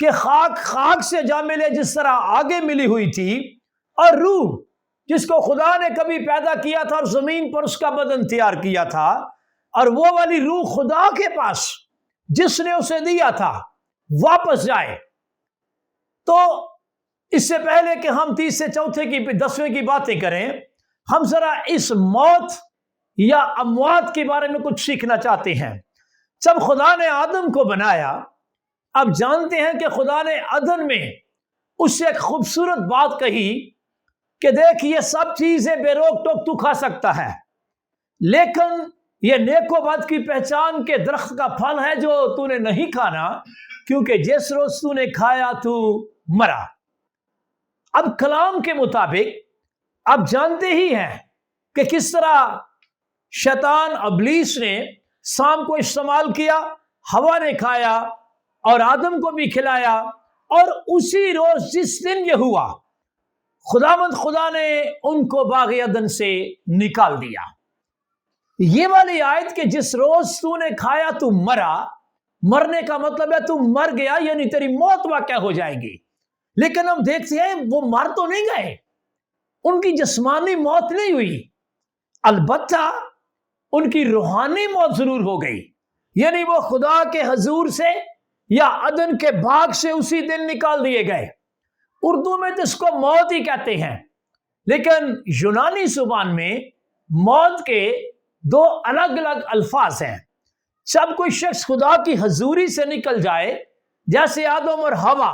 کہ خاک خاک سے جا ملے جس طرح آگے ملی ہوئی تھی، اور روح جس کو خدا نے کبھی پیدا کیا تھا اور زمین پر اس کا بدن تیار کیا تھا، اور وہ والی روح خدا کے پاس جس نے اسے دیا تھا واپس جائے۔ تو اس سے پہلے کہ ہم 30 سے 4 کی 10ویں کی باتیں کریں، ہم ذرا اس موت یا اموات کے بارے میں کچھ سیکھنا چاہتے ہیں۔ جب خدا نے آدم کو بنایا، اب جانتے ہیں کہ خدا نے عدن میں اس سے ایک خوبصورت بات کہی کہ دیکھ یہ سب چیزیں بے روک ٹوک تو کھا سکتا ہے، لیکن یہ نیک و بد کی پہچان کے درخت کا پھل ہے جو تو نے نہیں کھانا، کیونکہ جس روز تو نے کھایا تو مرا۔ اب کلام کے مطابق اب جانتے ہی ہیں کہ کس طرح شیطان ابلیس نے سام کو استعمال کیا، ہوا نے کھایا اور آدم کو بھی کھلایا، اور اسی روز جس دن یہ ہوا خدا نے ان کو باغ عدن سے نکال دیا۔ یہ والی آیت کہ جس روز تو نے کھایا تو مرا، مرنے کا مطلب ہے تو مر گیا، یعنی تیری موت واقع ہو جائے گی۔ لیکن ہم دیکھتے ہیں وہ مر تو نہیں گئے، ان کی جسمانی موت نہیں ہوئی، البتہ ان کی روحانی موت ضرور ہو گئی، یعنی وہ خدا کے حضور سے یا عدن کے باغ سے اسی دن نکال دیے گئے۔ اردو میں تو اس کو موت ہی کہتے ہیں، لیکن یونانی زبان میں موت کے 2 الگ الگ الفاظ ہیں۔ جب کوئی شخص خدا کی حضوری سے نکل جائے، جیسے آدم اور حوا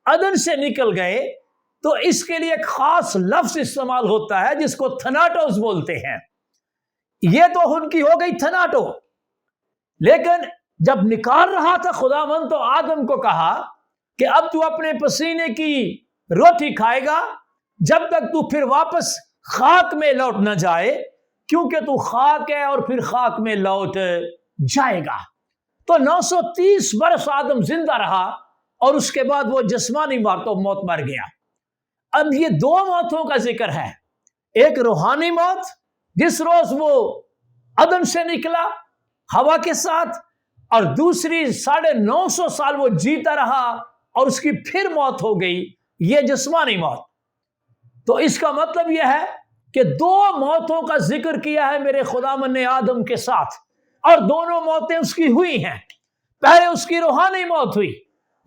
عدن سے نکل گئے، تو اس کے لیے ایک خاص لفظ استعمال ہوتا ہے جس کو تھناٹوس بولتے ہیں۔ یہ تو ان کی ہو گئی تھناٹو، لیکن جب نکال رہا تھا خداوند تو آدم کو کہا کہ اب تو اپنے پسینے کی روٹی کھائے گا جب تک تو پھر واپس خاک میں لوٹ نہ جائے، کیونکہ تو خاک ہے اور پھر خاک میں لوٹ جائے گا۔ تو 930 برس آدم زندہ رہا اور اس کے بعد وہ جسمانی موت مر گیا۔ اب یہ 2 موتوں کا ذکر ہے، ایک روحانی موت جس روز وہ عدن سے نکلا ہوا کے ساتھ، اور دوسری 950 سال وہ جیتا رہا اور اس کی پھر موت ہو گئی، یہ جسمانی موت۔ تو اس کا مطلب یہ ہے کہ 2 موتوں کا ذکر کیا ہے میرے خداوند نے آدم کے ساتھ، اور دونوں موتیں اس کی ہوئی ہیں۔ پہلے اس کی روحانی موت ہوئی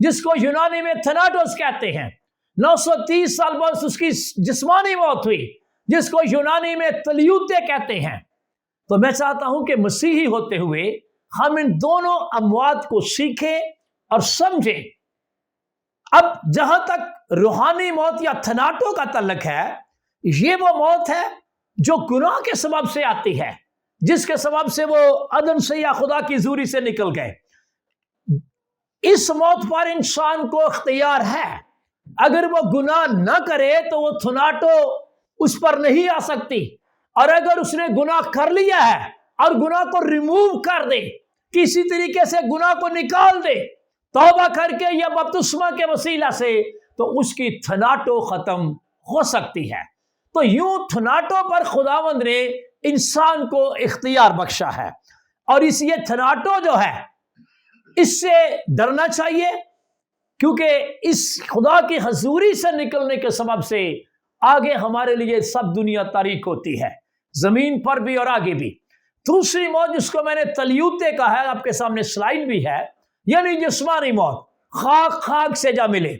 جس کو یونانی میں تھناٹوس کہتے ہیں، 930 سال بعد اس کی جسمانی موت ہوئی جس کو یونانی میں تلیوتے کہتے ہیں۔ تو میں چاہتا ہوں کہ مسیحی ہوتے ہوئے ہم ان دونوں اموات کو سیکھیں اور سمجھیں۔ اب جہاں تک روحانی موت یا تھناٹو کا تعلق ہے، یہ وہ موت ہے جو گناہ کے سبب سے آتی ہے، جس کے سبب سے وہ عدن سے یا خدا کی حضوری سے نکل گئے۔ اس موت پر انسان کو اختیار ہے، اگر وہ گناہ نہ کرے تو وہ تھناٹو اس پر نہیں آ سکتی، اور اگر اس نے گناہ کر لیا ہے اور گناہ کو ریموو کر دے، کسی طریقے سے گناہ کو نکال دے توبہ کر کے یا بپتسمہ کے وسیلہ سے، تو اس کی تھناٹو ختم ہو سکتی ہے۔ تو یوں تھناٹو پر خداوند نے انسان کو اختیار بخشا ہے، اور اس یہ تھناٹو جو ہے اس سے ڈرنا چاہیے، کیونکہ اس خدا کی حضوری سے نکلنے کے سبب سے آگے ہمارے لیے سب دنیا تاریک ہوتی ہے، زمین پر بھی اور آگے بھی۔ دوسری موت جس کو میں نے تلیوتے کہا ہے، آپ کے سامنے سلائیڈ بھی ہے، یعنی جسمانی موت، خاک سے جا ملے۔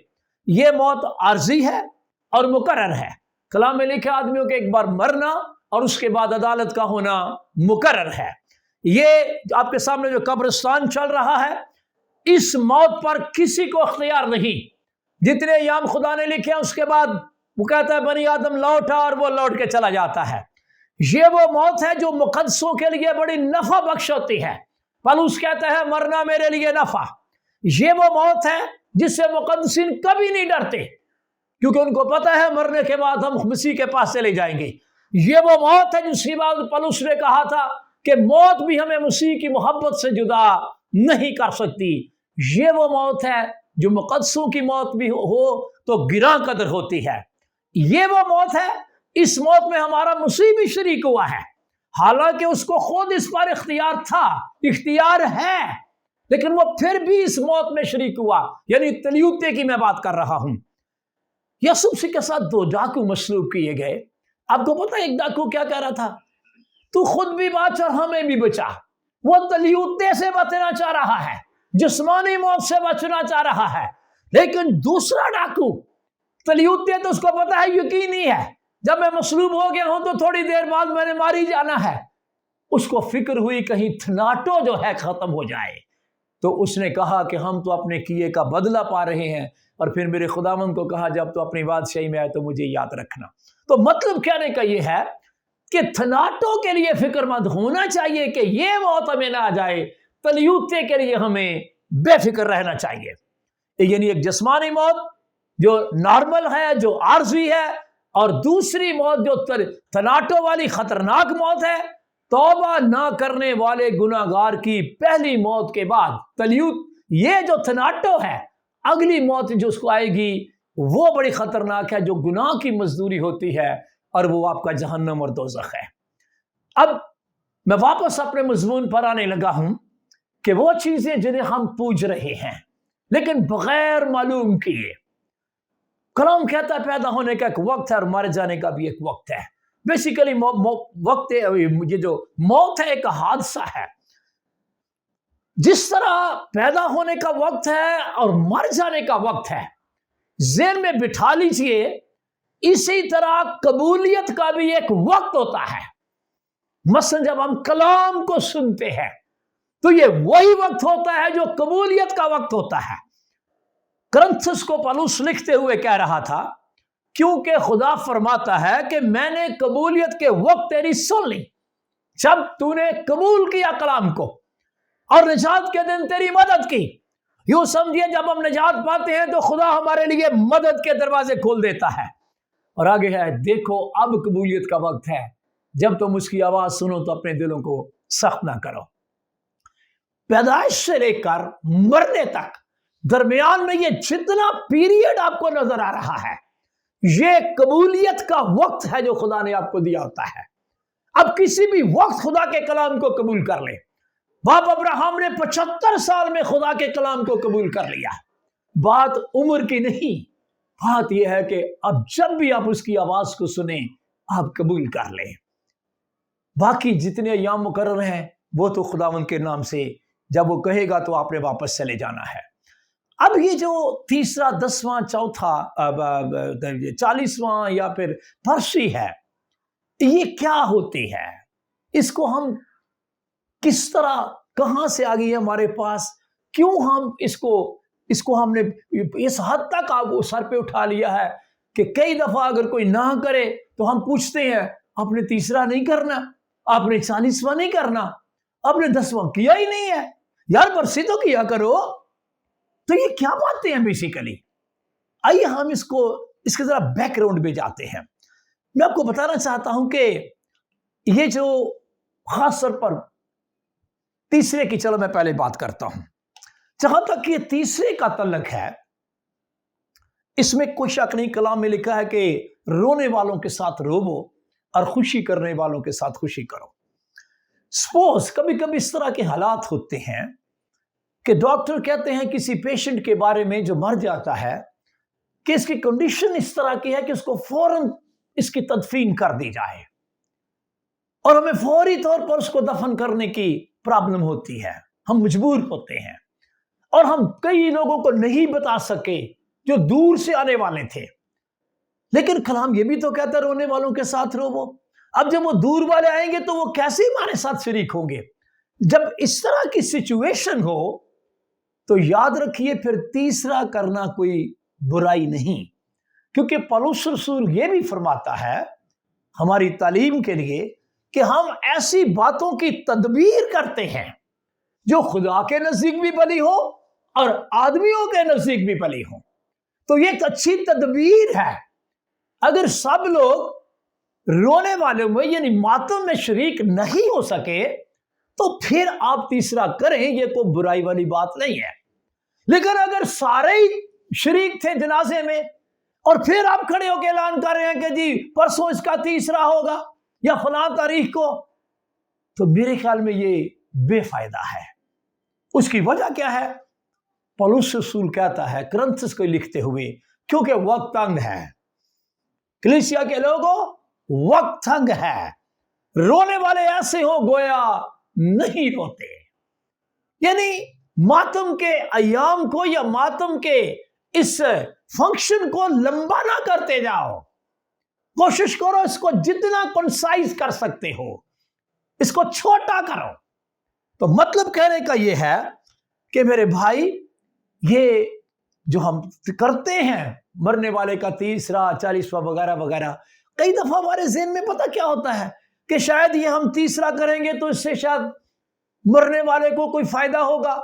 یہ موت عارضی ہے اور مقرر ہے، کلام میں لکھا آدمیوں کے ایک بار مرنا اور اس کے بعد عدالت کا ہونا مقرر ہے۔ یہ آپ کے سامنے جو قبرستان چل رہا ہے، اس موت پر کسی کو اختیار نہیں۔ جتنے ایام خدا نے لکھے ہیں اس کے بعد وہ کہتا ہے بنی آدم لوٹا، اور وہ لوٹ کے چلا جاتا ہے۔ یہ وہ موت ہے جو مقدسوں کے لیے بڑی نفع بخش ہوتی ہے۔ پولس کہتا ہے مرنا میرے لیے نفع۔ یہ وہ موت ہے جس سے مقدسین کبھی نہیں ڈرتے، کیونکہ ان کو پتہ ہے مرنے کے بعد ہم مسیح کے پاس چلے جائیں گے۔ یہ وہ موت ہے جس کی بات پولس نے کہا تھا کہ موت بھی ہمیں مسیح کی محبت سے جدا نہیں کر سکتی۔ یہ وہ موت ہے جو مقدسوں کی موت بھی ہو تو گراں قدر ہوتی ہے۔ یہ وہ موت ہے، اس موت میں ہمارا مسیح بھی شریک ہوا ہے، حالانکہ اس کو خود اس پر اختیار تھا، اختیار ہے، لیکن وہ پھر بھی اس موت میں شریک ہوا، یعنی تلیوتے کی میں بات کر رہا ہوں۔ یوسف کے ساتھ 2 ڈاکو مصلوب کیے گئے۔ آپ کو پتہ ایک ڈاکو کیا کہہ رہا تھا؟ تو خود بھی بچ اور ہمیں بھی بچا۔ وہ تلیوتے سے بچنا چاہ رہا ہے، جسمانی موت سے بچنا چاہ رہا ہے، لیکن دوسرا ڈاکو تلیوتے تو اس کو پتہ ہے یقینی ہے، جب میں مصلوب ہو گیا ہوں تو تھوڑی دیر بعد میں نے ماری جانا ہے۔ اس کو فکر ہوئی کہیں تھناٹو جو ہے ختم ہو جائے، تو اس نے کہا کہ ہم تو اپنے کیے کا بدلہ پا رہے ہیں، اور پھر میرے خداوند کو کہا جب تو اپنی بادشاہی میں آئے تو مجھے یاد رکھنا۔ تو مطلب کہنے کا یہ ہے کہ تھناٹو کے لیے فکر مند ہونا چاہیے کہ یہ موت ہمیں نہ آ جائے، تلیوتے کے لیے ہمیں بے فکر رہنا چاہیے۔ یعنی ایک جسمانی موت جو نارمل ہے، جو عارضی ہے، اور دوسری موت جو تھناٹو والی خطرناک موت ہے، توبہ نہ کرنے والے گناہگار کی پہلی موت کے بعد تلیوت، یہ جو تھناٹو ہے، اگلی موت جو اس کو آئے گی وہ بڑی خطرناک ہے، جو گناہ کی مزدوری ہوتی ہے، اور وہ آپ کا جہنم اور دوزخ ہے۔ اب میں واپس اپنے مضمون پر آنے لگا ہوں کہ وہ چیزیں جنہیں ہم پوج رہے ہیں لیکن بغیر معلوم کیے، کلام کہتا ہے پیدا ہونے کا ایک وقت ہے اور مر جانے کا بھی ایک وقت ہے۔ بیسیکلی وقت، یہ جو موت ہے ایک حادثہ ہے۔ جس طرح پیدا ہونے کا وقت ہے اور مر جانے کا وقت ہے، ذہن میں بٹھا لیجئے، اسی طرح قبولیت کا بھی ایک وقت ہوتا ہے۔ مثلا جب ہم کلام کو سنتے ہیں تو یہ وہی وقت ہوتا ہے جو قبولیت کا وقت ہوتا ہے۔ کرنتھس کو پالوس لکھتے ہوئے کہہ رہا تھا، کیونکہ خدا فرماتا ہے کہ میں نے قبولیت کے وقت تیری سن لی، جب تو نے قبول کیا کلام کو، اور نجات کے دن تیری مدد کی۔ یوں سمجھیے جب ہم نجات پاتے ہیں تو خدا ہمارے لیے مدد کے دروازے کھول دیتا ہے۔ اور آگے ہے، دیکھو اب قبولیت کا وقت ہے، جب تم اس کی آواز سنو تو اپنے دلوں کو سخت نہ کرو۔ پیدائش سے لے کر مرنے تک درمیان میں یہ جتنا پیریڈ آپ کو نظر آ رہا ہے، یہ قبولیت کا وقت ہے جو خدا نے آپ کو دیا ہوتا ہے۔ اب کسی بھی وقت خدا کے کلام کو قبول کر لے۔ باپ ابراہیم نے 75 سال میں خدا کے کلام کو قبول کر لیا۔ بات عمر کی نہیں، بات یہ ہے کہ اب جب بھی آپ اس کی آواز کو سنیں آپ قبول کر لیں۔ باقی جتنے ایام مقرر ہیں وہ تو خداوند کے نام سے جب وہ کہے گا تو آپ نے واپس چلے جانا ہے۔ اب یہ جو تیسرا، 10واں، چوتھا، 40واں یا پھر برسی ہے، یہ کیا ہوتی ہے؟ اس کو ہم کس طرح، کہاں سے آ گئی ہے ہمارے پاس؟ کیوں ہم اس کو ہم نے اس حد تک آپ کو سر پہ اٹھا لیا ہے کہ کئی دفعہ اگر کوئی نہ کرے تو ہم پوچھتے ہیں آپ نے تیسرا نہیں کرنا، آپ نے 40واں نہیں کرنا، آپ نے 10واں کیا ہی نہیں ہے، یار برسی تو کیا کرو۔ تو یہ کیا باتیں ہیں بیسیکلی؟ آئیے ہم اس کے ذرا بیک گراؤنڈ میں جاتے ہیں۔ میں آپ کو بتانا چاہتا ہوں کہ یہ جو خاص طور پر تیسرے کی، چلو میں پہلے بات کرتا ہوں، جہاں تک یہ تیسرے کا تعلق ہے، اس میں کوئی شک نہیں، کلام میں لکھا ہے کہ رونے والوں کے ساتھ روو اور خوشی کرنے والوں کے ساتھ خوشی کرو۔ سپوز کبھی کبھی اس طرح کے حالات ہوتے ہیں کہ ڈاکٹر کہتے ہیں کسی پیشنٹ کے بارے میں جو مر جاتا ہے کہ اس کی کنڈیشن اس طرح کی ہے کہ اس کو فوراً اس کی تدفین کر دی جائے، اور ہمیں فوری طور پر اس کو دفن کرنے کی پرابلم ہوتی ہے، ہم مجبور ہوتے ہیں، اور ہم کئی لوگوں کو نہیں بتا سکے جو دور سے آنے والے تھے۔ لیکن کلام یہ بھی تو کہتا ہے رونے والوں کے ساتھ روو۔ اب جب وہ دور والے آئیں گے تو وہ کیسے ہمارے ساتھ شریک ہوں گے؟ جب اس طرح کی سچویشن ہو تو یاد رکھیے پھر تیسرا کرنا کوئی برائی نہیں، کیونکہ پولس رسول یہ بھی فرماتا ہے ہماری تعلیم کے لیے کہ ہم ایسی باتوں کی تدبیر کرتے ہیں جو خدا کے نزدیک بھی بھلی ہو اور آدمیوں کے نزدیک بھی بھلی ہو۔ تو یہ ایک اچھی تدبیر ہے۔ اگر سب لوگ رونے والوں میں یعنی ماتم میں شریک نہیں ہو سکے تو پھر آپ تیسرا کریں، یہ کوئی برائی والی بات نہیں ہے۔ لیکن اگر سارے ہی شریک تھے جنازے میں اور پھر آپ کھڑے ہو کے اعلان کر رہے ہیں کہ جی پرسوں اس کا تیسرا ہوگا یا فلاں تاریخ کو، تو میرے خیال میں یہ بے فائدہ ہے۔ اس کی وجہ کیا ہے؟ پولس رسول کہتا ہے کرنتھس کو لکھتے ہوئے کیونکہ وقت تنگ ہے، کلیسیا کے لوگوں وقت تنگ ہے، رونے والے ایسے ہو گویا نہیں روتے، یعنی ماتم کے ایام کو یا ماتم کے اس فنکشن کو لمبا نہ کرتے جاؤ، کوشش کرو اس کو جتنا کنسائز کر سکتے ہو اس کو چھوٹا کرو۔ تو مطلب کہنے کا یہ ہے کہ میرے بھائی یہ جو ہم کرتے ہیں مرنے والے کا 30واں 40واں وغیرہ وغیرہ، کئی دفعہ ہمارے ذہن میں پتہ کیا ہوتا ہے کہ شاید یہ ہم 30واں کریں گے تو اس سے شاید مرنے والے کو کوئی فائدہ ہوگا،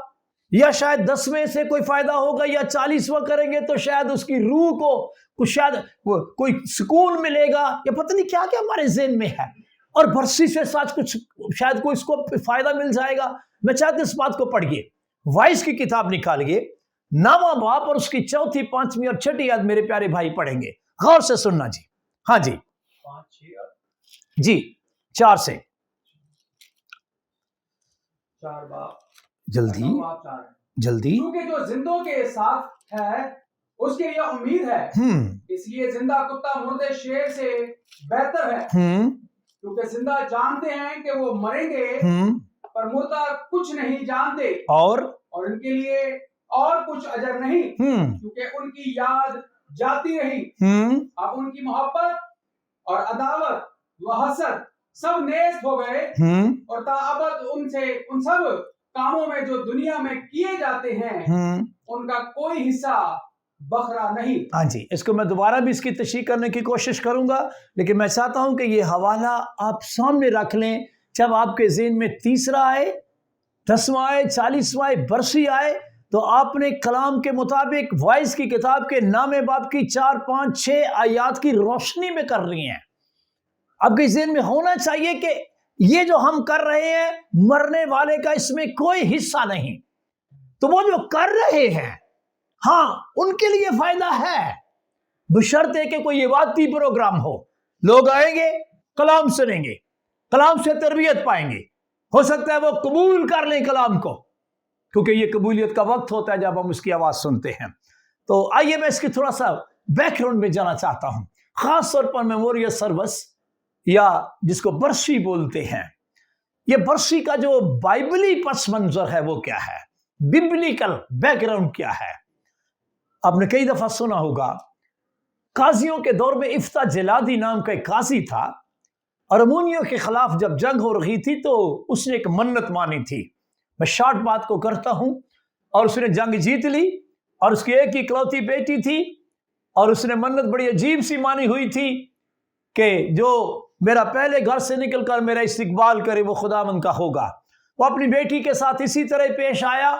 یا شاید 10ویں سے کوئی فائدہ ہوگا، یا 40واں کریں گے تو شاید اس کی روح کو شاید کوئی سکون ملے گا، یا پتہ نہیں کیا کیا ہمارے ذہن میں ہے، اور برسی سے ساتھ کچھ شاید کوئی اس کو فائدہ مل جائے گا۔ میں چاہتا ہوں اس بات کو پڑھیے، وائس کی کتاب نکالیے 9واں باب اور اس کی 4، 5 اور 6 آیت میرے پیارے بھائی پڑھیں گے، غور سے سننا جی۔ ہاں جی 4 سے 4 باب جلدی 9 باب 4 جلدی۔ کیونکہ جو زندوں کے ساتھ ہے اس کے لیے امید ہے، اس لیے زندہ کتا مردے شیر سے بہتر ہے، کیونکہ زندہ جانتے ہیں کہ وہ مریں گے، پر مردہ کچھ نہیں جانتے، اور ان کے لیے اور کچھ اجر نہیں، کیونکہ ان کی یاد جاتی رہی۔ اب ان کی محبت اور عداوت و حسد سب نیست ہو گئے، اور تاابد ان سب کاموں میں جو دنیا میں کیے جاتے ہیں ان کا کوئی حصہ بخرا نہیں۔ ہاں جی، اس کو میں دوبارہ بھی اس کی تشریح کرنے کی کوشش کروں گا، لیکن میں چاہتا ہوں کہ یہ حوالہ آپ سامنے رکھ لیں، جب آپ کے ذہن میں 30واں آئے، 10واں آئے، 40واں آئے، برسی آئے، تو آپ نے کلام کے مطابق وائس کی کتاب کے 9 باب کی 4، 5، 6 آیات کی روشنی میں کر رہی ہیں۔ آپ کے ذہن میں ہونا چاہیے کہ یہ جو ہم کر رہے ہیں مرنے والے کا اس میں کوئی حصہ نہیں، تو وہ جو کر رہے ہیں ہاں ان کے لیے فائدہ ہے، بشرطے کہ کوئی عبادتی پروگرام ہو، لوگ آئیں گے، کلام سنیں گے، کلام سے تربیت پائیں گے، ہو سکتا ہے وہ قبول کر لیں کلام کو، کیونکہ یہ قبولیت کا وقت ہوتا ہے جب ہم اس کی آواز سنتے ہیں۔ تو آئیے میں اس کی تھوڑا سا بیک گراؤنڈ میں جانا چاہتا ہوں، خاص طور پر میموریل سروس یا جس کو برسی بولتے ہیں، یہ برسی کا جو بائبلی پس منظر ہے وہ کیا ہے، ببلیکل بیک گراؤنڈ کیا ہے۔ آپ نے کئی دفعہ سنا ہوگا قاضیوں کے دور میں افتح جلادی نام کا ایک قاضی تھا، اور امونیوں کے خلاف جب جنگ ہو رہی تھی تو اس نے ایک منت مانی تھی۔ میں شارٹ بات کو کرتا ہوں، اور اس نے جنگ جیت لی، اور اس کی ایک ہی اکلوتی بیٹی تھی، اور اس نے منت بڑی عجیب سی مانی ہوئی تھی کہ جو میرا پہلے گھر سے نکل کر میرا استقبال کرے وہ خداوند کا ہوگا۔ وہ اپنی بیٹی کے ساتھ اسی طرح پیش آیا،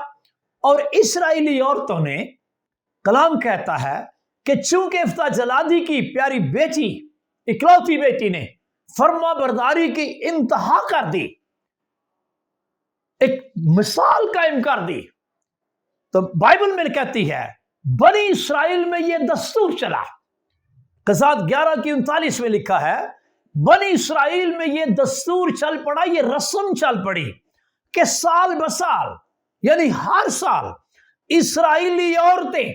اور اسرائیلی عورتوں نے، کلام کہتا ہے کہ چونکہ افتح جلادی کی پیاری بیٹی، اکلوتی بیٹی نے فرما برداری کی انتہا کر دی، ایک مثال قائم کر دی، تو بائبل میں کہتی ہے بنی اسرائیل میں یہ دستور چلا، قضات 11:39 میں لکھا ہے بنی اسرائیل میں یہ دستور چل پڑا، یہ رسم چل پڑی کہ سال بسال، یعنی ہر سال اسرائیلی عورتیں،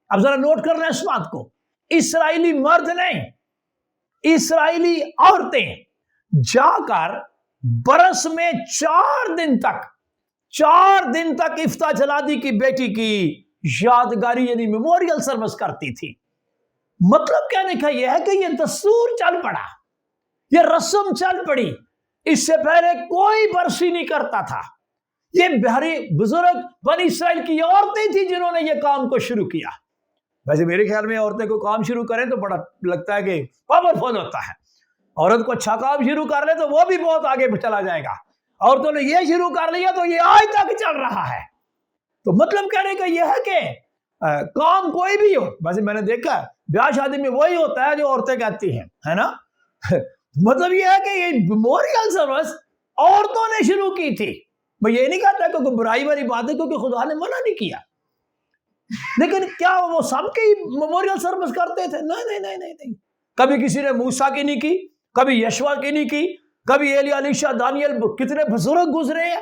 اب ذرا نوٹ کرنا اس بات کو، اسرائیلی مرد نہیں، اسرائیلی عورتیں جا کر برس میں 4 دن تک افتح جلادی کی بیٹی کی یادگاری یعنی میموریل سروس کرتی تھی۔ مطلب کہنے کا یہ ہے کہ یہ دستور چل پڑا، یہ رسم چل پڑی، اس سے پہلے کوئی برسی نہیں کرتا تھا، یہ بہری بزرگ بنی اسرائیل کی عورتیں تھیں جنہوں نے یہ کام کو شروع کیا۔ ویسے میرے خیال میں عورتیں کو کام شروع کریں تو بڑا لگتا ہے کہ پاورفل ہوتا ہے، عورت کو اچھا کام شروع کر لے تو وہ بھی بہت آگے چلا جائے گا، عورتوں نے یہ شروع کر لیا تو یہ آج تک چل رہا ہے۔ تو مطلب کہنے کا یہ ہے کہ کام کوئی بھی ہو، ویسے میں نے دیکھا ہے بیاہ شادی میں وہی ہوتا ہے جو عورتیں کہتی ہیں، ہے نا؟ مطلب یہ ہے کہ یہ میموریل سروس عورتوں نے شروع کی تھی۔ میں یہ نہیں کہتا کہ کوئی برائی والی بات ہے کیونکہ خدا نے منع نہیں کیا، لیکن کیا وہ سب کی میموریل سروس کرتے تھے؟ نہیں۔ کبھی کسی نے موسیٰ کی نہیں کی، کبھی یشوع کی نہیں کی، کبھی ایلیشع، دانیل، کتنے بزرگ گزرے ہیں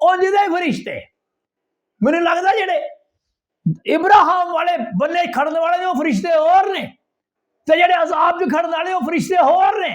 ਉਂਝ ਦੇ ਫਰਿਸ਼ਤੇ ਮੈਨੂੰ ਲੱਗਦਾ ਜਿਹੜੇ ਇਬਰਾਹਿਮ ਵਾਲੇ ਬੰਨੇ ਖੜਨ ਵਾਲੇ ਨੇ ਉਹ ਫਰਿਸ਼ਤੇ ਹੋਰ ਨੇ, ਤੇ ਜਿਹੜੇ ਅਜ਼ਾਬ ਚ ਖੜਨ ਵਾਲੇ ਉਹ ਫਰਿਸ਼ਤੇ ਹੋਰ ਨੇ।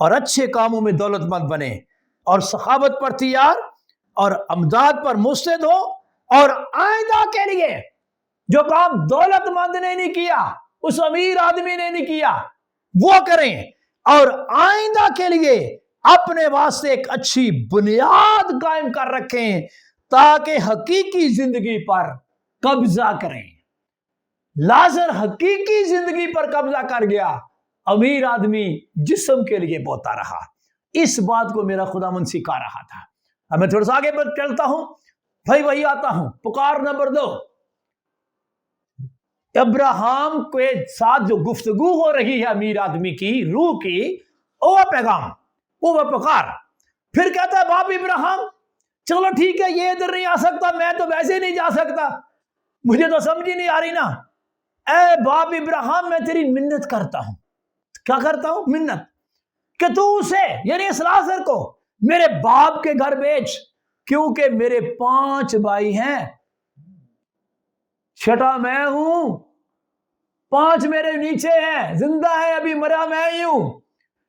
اور اچھے کاموں میں دولت مند بنے اور سخاوت پر تیار اور امداد پر مستعد ہو اور آئندہ کے لیے جو کام دولت مند نے نہیں کیا، اس امیر آدمی نے نہیں کیا، وہ کریں اور آئندہ کے لیے اپنے واسطے ایک اچھی بنیاد قائم کر رکھیں تاکہ حقیقی زندگی پر قبضہ کریں۔ لازر حقیقی زندگی پر قبضہ کر گیا، امیر آدمی جسم کے لیے بوتا رہا۔ اس بات کو میرا خداوند سکھا رہا تھا۔ اب میں تھوڑا سا آگے چلتا ہوں، بھائی وہی آتا ہوں۔ پکار نمبر 2، ابراہیم کے ساتھ جو گفتگو ہو رہی ہے امیر آدمی کی روح کی، وہ پیغام، وہ پکار۔ پھر کہتا ہے باپ ابراہیم چلو ٹھیک ہے، یہ ادھر نہیں آ سکتا، میں تو ویسے نہیں جا سکتا، مجھے تو سمجھ ہی نہیں آ رہی نا۔ اے باپ ابراہیم میں تیری منت کرتا ہوں۔ کیا کرتا ہوں؟ منت، کہ تو اسے یعنی اس لازر کو میرے باپ کے گھر بیچ، کیونکہ میرے 5 بھائی ہیں، چھٹا میں ہوں، 5 میرے نیچے ہیں، زندہ ہے، ابھی مرا میں ہی ہوں،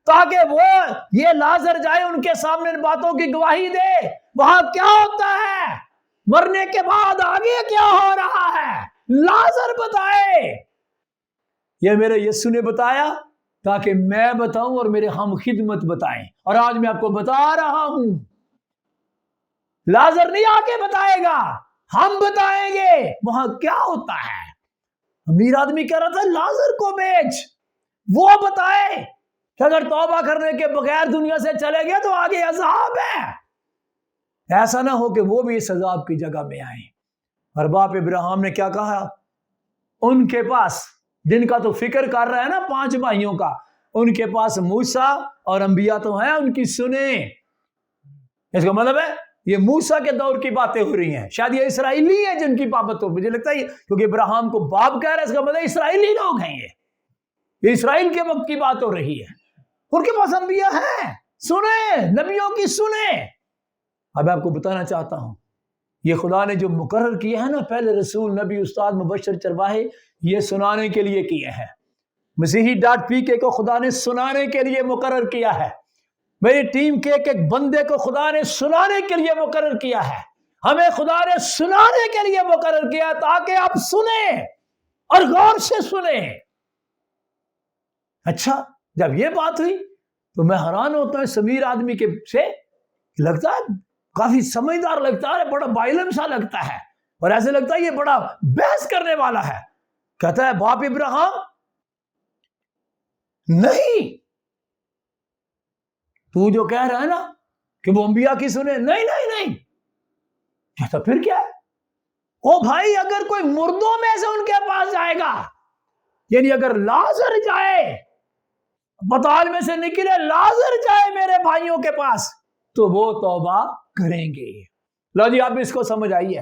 تاکہ وہ یہ لازر جائے ان کے سامنے ان باتوں کی گواہی دے، وہاں کیا ہوتا ہے، مرنے کے بعد آگے کیا ہو رہا ہے، لازر بتائے۔ یہ میرے یسوع نے بتایا تاکہ میں بتاؤں اور میرے ہم خدمت بتائیں، اور آج میں آپ کو بتا رہا ہوں۔ لازر نہیں آ کے بتائے گا، ہم بتائیں گے وہاں کیا ہوتا ہے۔ امیر آدمی کہہ رہا تھا لازر کو بیچ، وہ بتائے کہ اگر توبہ کرنے کے بغیر دنیا سے چلے گئے تو آگے عذاب ہے، ایسا نہ ہو کہ وہ بھی اس عذاب کی جگہ میں آئیں۔ اور باپ ابراہیم نے کیا کہا؟ ان کے پاس، جن کا تو فکر کر رہا ہے نا 5 بھائیوں کا، ان کے پاس موسیٰ اور انبیاء تو ہیں، ان کی سنیں۔ اس کا مطلب ہے یہ موسیٰ کے دور کی باتیں ہو رہی ہیں، شاید یہ اسرائیلی ہیں جن کی بابت ہو، مجھے لگتا ہے کیونکہ ابراہیم کو باپ کہہ رہا ہے، اس کا مطلب اسرائیلی لوگ ہیں، یہ اسرائیل کے وقت کی بات ہو رہی ہے، ان کے پاس انبیاء ہیں، سنیں، نبیوں کی سنیں۔ اب میں آپ کو بتانا چاہتا ہوں، یہ خدا نے جو مقرر کیا ہے نا، پہلے رسول، نبی، استاد، مبشر، چرواہے، یہ سنانے کے لیے کیے ہیں۔ مسیحی .pk کو خدا نے سنانے کے لیے مقرر کیا ہے، میری ٹیم کے ایک بندے کو خدا نے سنانے کے لیے مقرر کیا ہے، ہمیں خدا نے سنانے کے لیے مقرر کیا تاکہ آپ سنیں اور غور سے سنیں۔ اچھا، جب یہ بات ہوئی تو میں حیران ہوتا ہوں اس امیر آدمی کے سے، لگتا ہے کافی سمجھدار لگتا ہے، بڑا باعلم سا لگتا ہے، اور ایسے لگتا ہے یہ بڑا بحث کرنے والا ہے۔ کہتا ہے باپ ابراہیم نہیں، تو جو کہہ رہا ہے نا کہ وہ انبیاء کی سنے، نہیں نہیں نہیں، کہتا پھر کیا ہے؟ او بھائی، اگر کوئی مردوں میں سے ان کے پاس جائے گا، یعنی اگر لازر جائے، پتال میں سے نکلے لازر جائے میرے بھائیوں کے پاس، تو وہ توبہ کریں گے۔ لو جی، آپ اس کو سمجھ آئیے،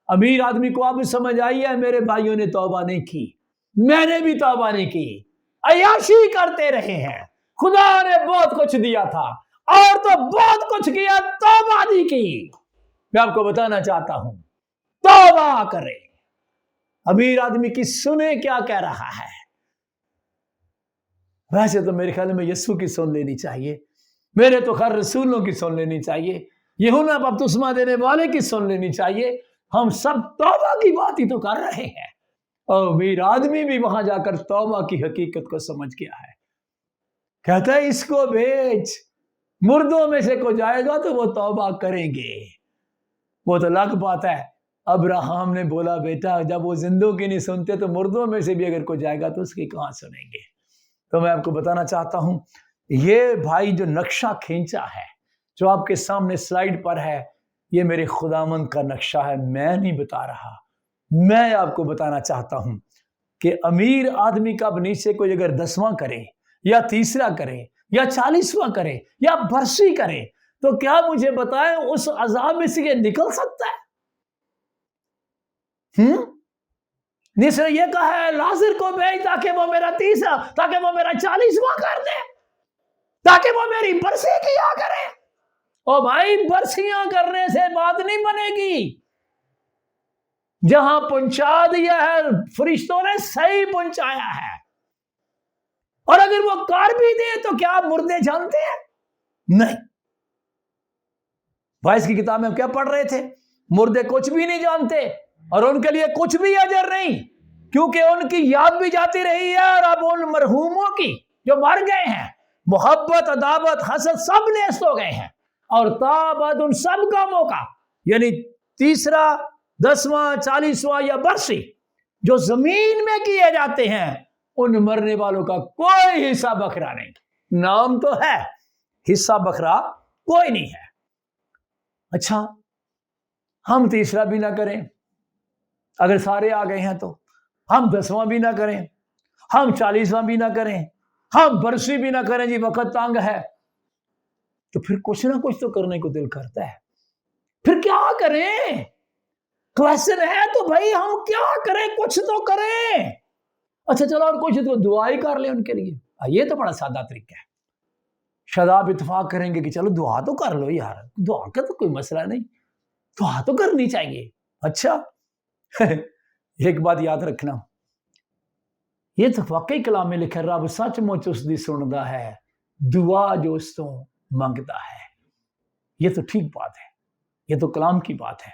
امیر آدمی کو آپ سمجھ آئیے، میرے بھائیوں نے توبہ نہیں کی، میں نے بھی توبہ نہیں کی، عیاشی کرتے رہے ہیں، خدا نے بہت کچھ دیا تھا اور تو بہت کچھ کیا، توبہ نہیں کی۔ میں آپ کو بتانا چاہتا ہوں، توبہ کریں۔ امیر آدمی کی سنیں کیا کہہ رہا ہے۔ ویسے تو میرے خیال میں یسوع کی سن لینی چاہیے، میرے تو خیر رسولوں کی سن لینی چاہیے، یوحنا بپتسمہ دینے والے کی سن لینی چاہیے، ہم سب توبہ کی بات ہی تو کر رہے ہیں، اور امیر آدمی بھی وہاں جا کر توبہ کی حقیقت کو سمجھ گیا ہے۔ کہتا ہے اس کو بیچ، مردوں میں سے کوئی جائے گا تو وہ توبہ کریں گے۔ وہ تو الگ بات ہے، ابراہیم نے بولا بیٹا جب وہ زندوں کی نہیں سنتے تو مردوں میں سے بھی اگر کوئی جائے گا تو اس کی کہاں سنیں گے۔ تو میں آپ کو بتانا چاہتا ہوں، یہ بھائی جو نقشہ کھینچا ہے، جو آپ کے سامنے سلائیڈ پر ہے، یہ میرے خداوند کا نقشہ ہے، میں نہیں بتا رہا۔ میں آپ کو بتانا چاہتا ہوں کہ امیر آدمی کا نیچے کوئی اگر 10واں کرے یا 30واں کرے یا 40واں کرے یا برسی کرے تو کیا مجھے بتائیں اس عذاب میں سے یہ نکل سکتا ہے؟ جس نے یہ کہا ہے لازر کو بھیج تاکہ وہ میرا 30واں، تاکہ وہ میرا 40واں کر دے، تاکہ وہ میری برسی کیا کرے۔ او بھائی، برسیاں کرنے سے بات نہیں بنے گی، جہاں پہنچا دیا ہے فرشتوں نے صحیح پہنچایا ہے۔ اور اگر وہ کر بھی دے تو کیا آپ مردے جانتے ہیں؟ نہیں. بھائی اس کی کتاب میں کیا پڑھ رہے تھے؟ مردے کچھ بھی نہیں جانتے اور ان کے لیے کچھ بھی اجر نہیں، کیونکہ ان کی یاد بھی جاتی رہی ہے، اور اب ان مرحوموں کی جو مر گئے ہیں محبت، عداوت، حسد سب نیست ہو گئے ہیں، اور تابت ان سب کاموں کا یعنی تیسرا، 10واں، 40واں یا برسی جو زمین میں کیے جاتے ہیں ان مرنے والوں کا کوئی حصہ بکھرا نہیں. نام تو ہے، حصہ بکھرا کوئی نہیں ہے. اچھا ہم تیسرا بھی نہ کریں، اگر سارے آ گئے ہیں تو ہم 10واں بھی نہ کریں، ہم 40واں بھی نہ کریں، ہم برسی بھی نہ کریں، جی وقت تنگ ہے. تو پھر کچھ نہ کچھ تو کرنے کو دل کرتا ہے. پھر کیا کریں؟ کویسچن ہے تو بھائی ہم کیا کریں؟ کچھ تو کریں. اچھا چلو اور کچھ تو دعا ہی کر لیں ان کے لیے. یہ تو بڑا سادہ طریقہ ہے. شاید آپ اتفاق کریں گے کہ چلو دعا تو کر لو یار، دعا کا تو کوئی مسئلہ نہیں، دعا تو کرنی چاہیے. اچھا ایک بات یاد رکھنا، یہ تو واقعی کلام میں لکھا، رب سچ مچ اس دی سندا ہے دعا جو اس تو منگتا ہے. یہ تو ٹھیک بات ہے، یہ تو کلام کی بات ہے.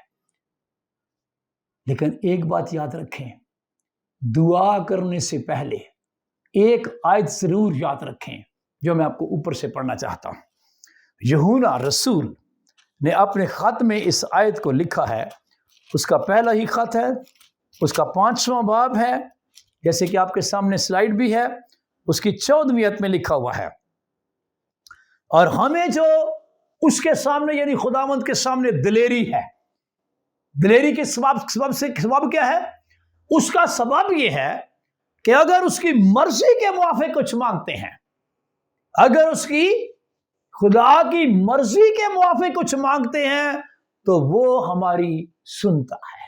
لیکن ایک بات یاد رکھیں، دعا کرنے سے پہلے ایک آیت ضرور یاد رکھیں جو میں آپ کو اوپر سے پڑھنا چاہتا ہوں. یوحنا رسول نے اپنے خط میں اس آیت کو لکھا ہے. اس کا پہلا ہی خط ہے، اس کا 5واں باب ہے، جیسے کہ آپ کے سامنے سلائیڈ بھی ہے. اس کی 14ویں آیت میں لکھا ہوا ہے، اور ہمیں جو اس کے سامنے یعنی خداوند کے سامنے دلیری ہے، دلیری کے سبب کیا ہے؟ اس کا سبب یہ ہے کہ اگر اس کی مرضی کے موافق کچھ مانگتے ہیں، اگر اس کی خدا کی مرضی کے موافق کچھ مانگتے ہیں تو وہ ہماری سنتا ہے.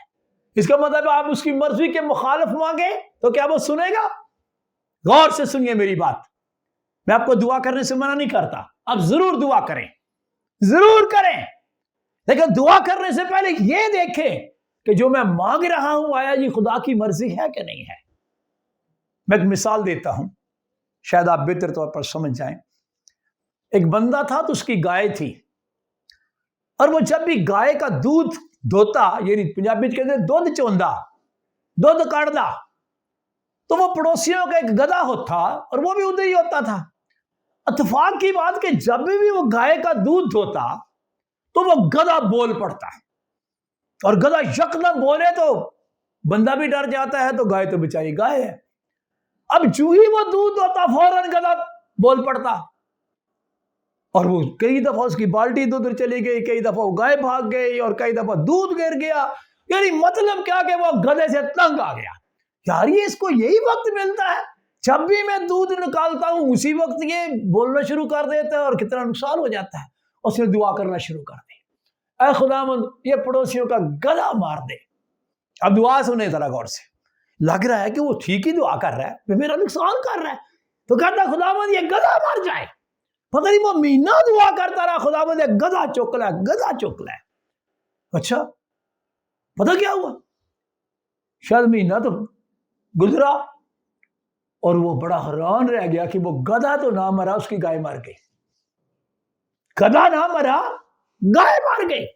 اس کا مطلب آپ اس کی مرضی کے مخالف مانگے تو کیا وہ سنے گا؟ غور سے سنیے میری بات. میں آپ کو دعا کرنے سے منع نہیں کرتا، آپ ضرور دعا کریں، ضرور کریں، لیکن دعا کرنے سے پہلے یہ دیکھیں کہ جو میں مانگ رہا ہوں آیا یہ خدا کی مرضی ہے کہ نہیں ہے. میں ایک مثال دیتا ہوں، شاید آپ بہتر طور پر سمجھ جائیں. ایک بندہ تھا تو اس کی گائے تھی، اور وہ جب بھی گائے کا دودھ دھوتا، یعنی پنجابی کہتے ہیں دودھ چوندا، دودھ کاڑدا، تو وہ پڑوسیوں کا ایک گدھا ہوتا اور وہ بھی ادھر ہی ہوتا تھا. اتفاق کی بات کہ جب بھی وہ گائے کا دودھ دھوتا تو وہ گدھا بول پڑتا، اور گدھا یکدم بولے تو بندہ بھی ڈر جاتا ہے، تو گائے تو بیچاری گائے ہے. اب جو ہی وہ دودھ دھوتا فوراً گدھا بول پڑتا، اور وہ کئی دفعہ اس کی بالٹی ادھر چلی گئی، کئی دفعہ وہ گائے بھاگ گئی، اور کئی دفعہ دودھ گر گیا. یعنی مطلب کیا کہ وہ گدھے سے تنگ آ گیا. یار یہ اس کو یہی وقت ملتا ہے، جب بھی میں دودھ نکالتا ہوں اسی وقت یہ بولنا شروع کر دیتا ہے، اور کتنا نقصان ہو جاتا ہے. اس نے دعا کرنا شروع کر دی، اے خداوند یہ پڑوسیوں کا گدھا مار دے. اب دعا سنیں ذرا غور سے، لگ رہا ہے کہ وہ ٹھیک ہی دعا کر رہا ہے، میرا نقصان کر رہا ہے، تو کہتا خداوند یہ گدھا مر جائے. پتہ نہیں وہ مہینہ دعا کرتا رہا، خداوند یہ گدھا چک لے، گدھا چک لے. اچھا پتہ کیا ہوا؟ شاید مہینہ تو گزرا اور وہ بڑا حیران رہ گیا کہ وہ گدھا تو نہ مرا، اس کی گائے مر گئی. گدھا نہ مرا، گائے مر گئی.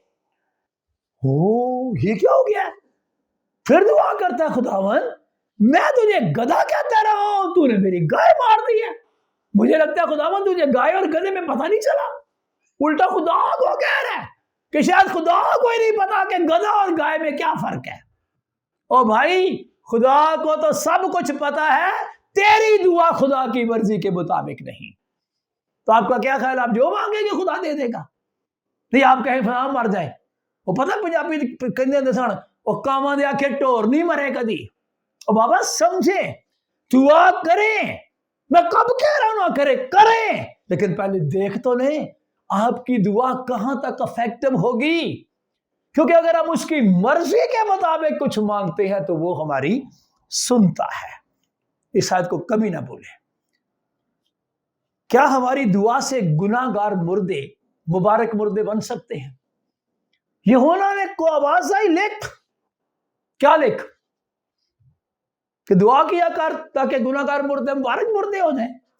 یہ کیا ہو گیا؟ پھر دعا کرتا ہے خداوند میں تجھے گدھا کہتا رہا ہوں، تو نے میری گائے مار دی ہے. مجھے لگتا ہے خداوند تجھے گائے اور گدھے میں پتہ نہیں چلا، الٹا خدا کو کہہ رہا ہے کہ شاید خدا کو ہی نہیں پتا کہ گدھا اور گائے میں کیا فرق ہے. او بھائی خدا کو تو سب کچھ پتا ہے، تیری دعا خدا کی مرضی کے مطابق نہیں. تو آپ کا کیا خیال، آپ جو مانگیں گے خدا دے دے گا؟ نہیں آپ کہیں فلاں مر جائے. وہ پتہ پنجابی کہندے سن وہ کاواں دے آکھے ٹور نہیں مرے کدی. او بابا سمجھے، دعا کریں، میں کب کہہ رہا ہوں نہ کریں، لیکن پہلے دیکھ تو لیں آپ کی دعا کہاں تک افیکٹو ہوگی. کیونکہ اگر ہم اس کی مرضی کے مطابق کچھ مانگتے ہیں تو وہ ہماری سنتا ہے. اس آیت کو کبھی نہ بھولیں. کیا ہماری دعا سے گناہ گار مردے مبارک مردے بن سکتے ہیں؟ یوحنا نے کو آواز آئی، لکھ، کیا لکھ؟ کہ دعا کیا کر تاکہ گناہ گار مردے مبارک مردے ہو جائیں.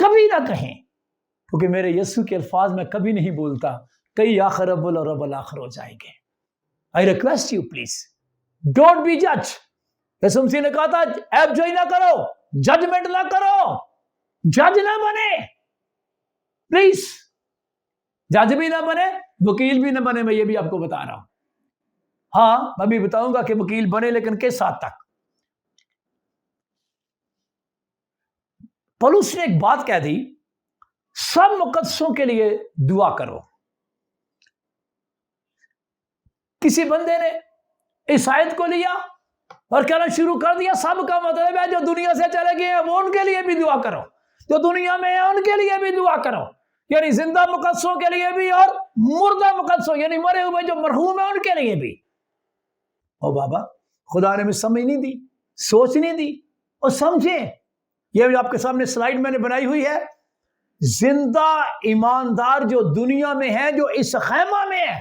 کبھی نہ کہیں، کیونکہ میرے یسوع کے الفاظ میں کبھی نہیں بولتا کئی آخر اول اور اول آخر ہو جائیں گے. I request you please don't be judge. یسوع مسیح نے کہا تھا ایب جوئی نہ کرو، ججمنٹ نہ کرو، جج نہ بنے پلیز، جج بھی نہ بنے، وکیل بھی نہ بنے. میں یہ بھی آپ کو بتا رہا ہوں. ہاں میں بھی بتاؤں گا کہ وکیل بنے، لیکن کس حد تک. پولس نے ایک بات کہہ دی، سب مقدسوں کے لیے دعا کرو. کسی بندے نے اس آیت کو لیا اور کہنا شروع کر دیا سب کا مطلب ہے جو دنیا سے چلے گئے ہیں وہ ان کے لیے بھی دعا کرو، جو دنیا میں ہیں ان کے لیے بھی دعا کرو. یعنی زندہ مقدسوں کے لیے بھی اور مردہ مقدسوں یعنی مرے ہوئے جو مرحوم ہیں ان کے لیے بھی. او بابا، خدا نے ہمیں سمجھ نہیں دی، سوچ نہیں دی. اور سمجھیں، یہ بھی آپ کے سامنے سلائیڈ میں نے بنائی ہوئی ہے، زندہ ایماندار جو دنیا میں ہے، جو اس خیمہ میں ہے،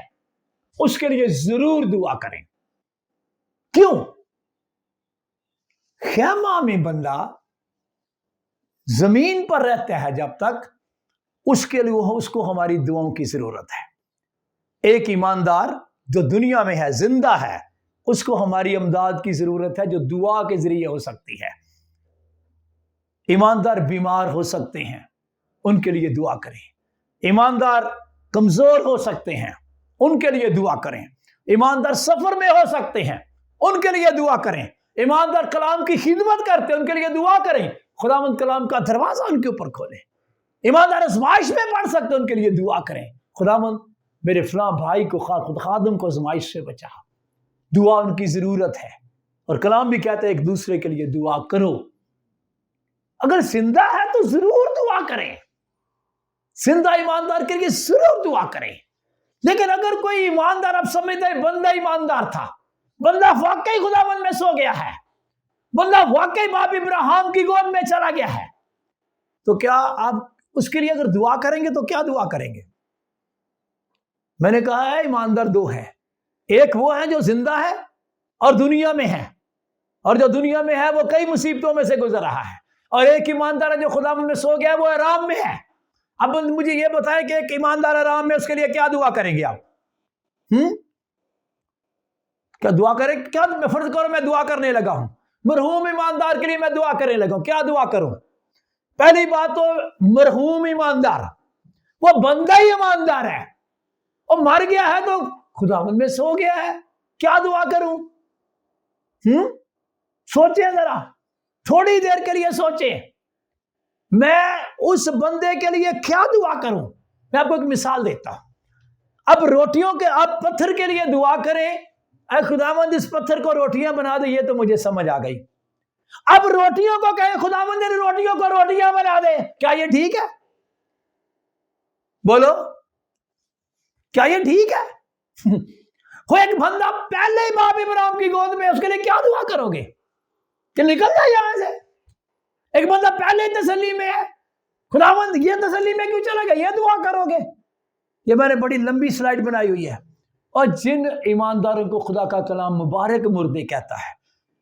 اس کے لیے ضرور دعا کریں. کیوں؟ خیمہ میں بندہ زمین پر رہتا ہے جب تک، اس کے لیے اس کو ہماری دعاؤں کی ضرورت ہے. ایک ایماندار جو دنیا میں ہے، زندہ ہے، اس کو ہماری امداد کی ضرورت ہے جو دعا کے ذریعے ہو سکتی ہے. ایماندار بیمار ہو سکتے ہیں، ان کے لیے دعا کریں. ایماندار کمزور ہو سکتے ہیں، ان کے لیے دعا کریں. ایماندار سفر میں ہو سکتے ہیں، ان کے لیے دعا کریں. ایماندار کلام کی خدمت کرتے ہیں، ان کے لیے دعا کریں. خداوند کلام کا دروازہ ان کے اوپر کھولے. ایماندار آزمائش میں پڑ سکتے ہیں، ان کے لیے دعا کریں. خداوند میرے فلاں بھائی کو خادم کو آزمائش سے بچا. دعا ان کی ضرورت ہے، اور کلام بھی کہتے ہیں ایک دوسرے کے لیے دعا کرو. اگر زندہ ہے تو ضرور دعا کریں، زندہ ایماندار کے لیے ضرور دعا کریں. لیکن اگر کوئی ایماندار، اب سمجھتے ہیں بندہ ایماندار تھا، بندہ واقعی خداوند میں سو گیا ہے، بندہ واقعی باپ ابراہیم کی گود میں چلا گیا ہے، تو کیا آپ اس کے لیے اگر دعا کریں گے تو کیا دعا کریں گے؟ میں نے کہا ہے ایماندار دو ہے، ایک وہ ہے جو زندہ ہے اور دنیا میں ہے، اور جو دنیا میں ہے وہ کئی مصیبتوں میں سے گزر رہا ہے. اور ایک ایماندار ہے جو خداوند میں سو گیا ہے، وہ آرام میں ہے. اب مجھے یہ بتائیں کہ ایک ایماندار آرام میں، اس کے لیے کیا دعا کریں گے آپ؟ کیا دعا کریں؟ کیا میں فرض کرو میں دعا کرنے لگا ہوں، مرحوم ایماندار کے لیے میں دعا کرنے لگا ہوں، کیا دعا کروں؟ پہلی بات تو مرحوم ایماندار، وہ بندہ ہی ایماندار ہے، وہ مر گیا ہے تو خداوند میں سو گیا ہے، کیا دعا کروں؟ سوچیں ذرا، تھوڑی دیر کے لیے سوچیں، میں اس بندے کے لیے کیا دعا کروں؟ میں آپ کو ایک مثال دیتا ہوں. اب روٹیوں کے، آپ پتھر کے لیے دعا کریں، اے خداوند اس پتھر کو روٹیاں بنا دے، یہ تو مجھے سمجھ آ گئی. اب روٹیوں کو کہیں خداوند ان روٹیوں کو روٹیاں بنا دے، کیا یہ ٹھیک ہے؟ بولو، کیا یہ ٹھیک ہے؟ وہ ایک بندہ پہلے ہی باپ ابراہیم کی گود میں، اس کے لیے کیا دعا کرو گے کہ نکل جائے یہاں سے؟ ایک بندہ پہلے تسلی میں ہے، خداوند یہ تسلی میں کیوں چلا گیا، یہ دعا کرو گے؟ یہ میں نے بڑی لمبی سلائیڈ بنائی ہوئی ہے. اور جن ایمانداروں کو خدا کا کلام مبارک مردے کہتا ہے،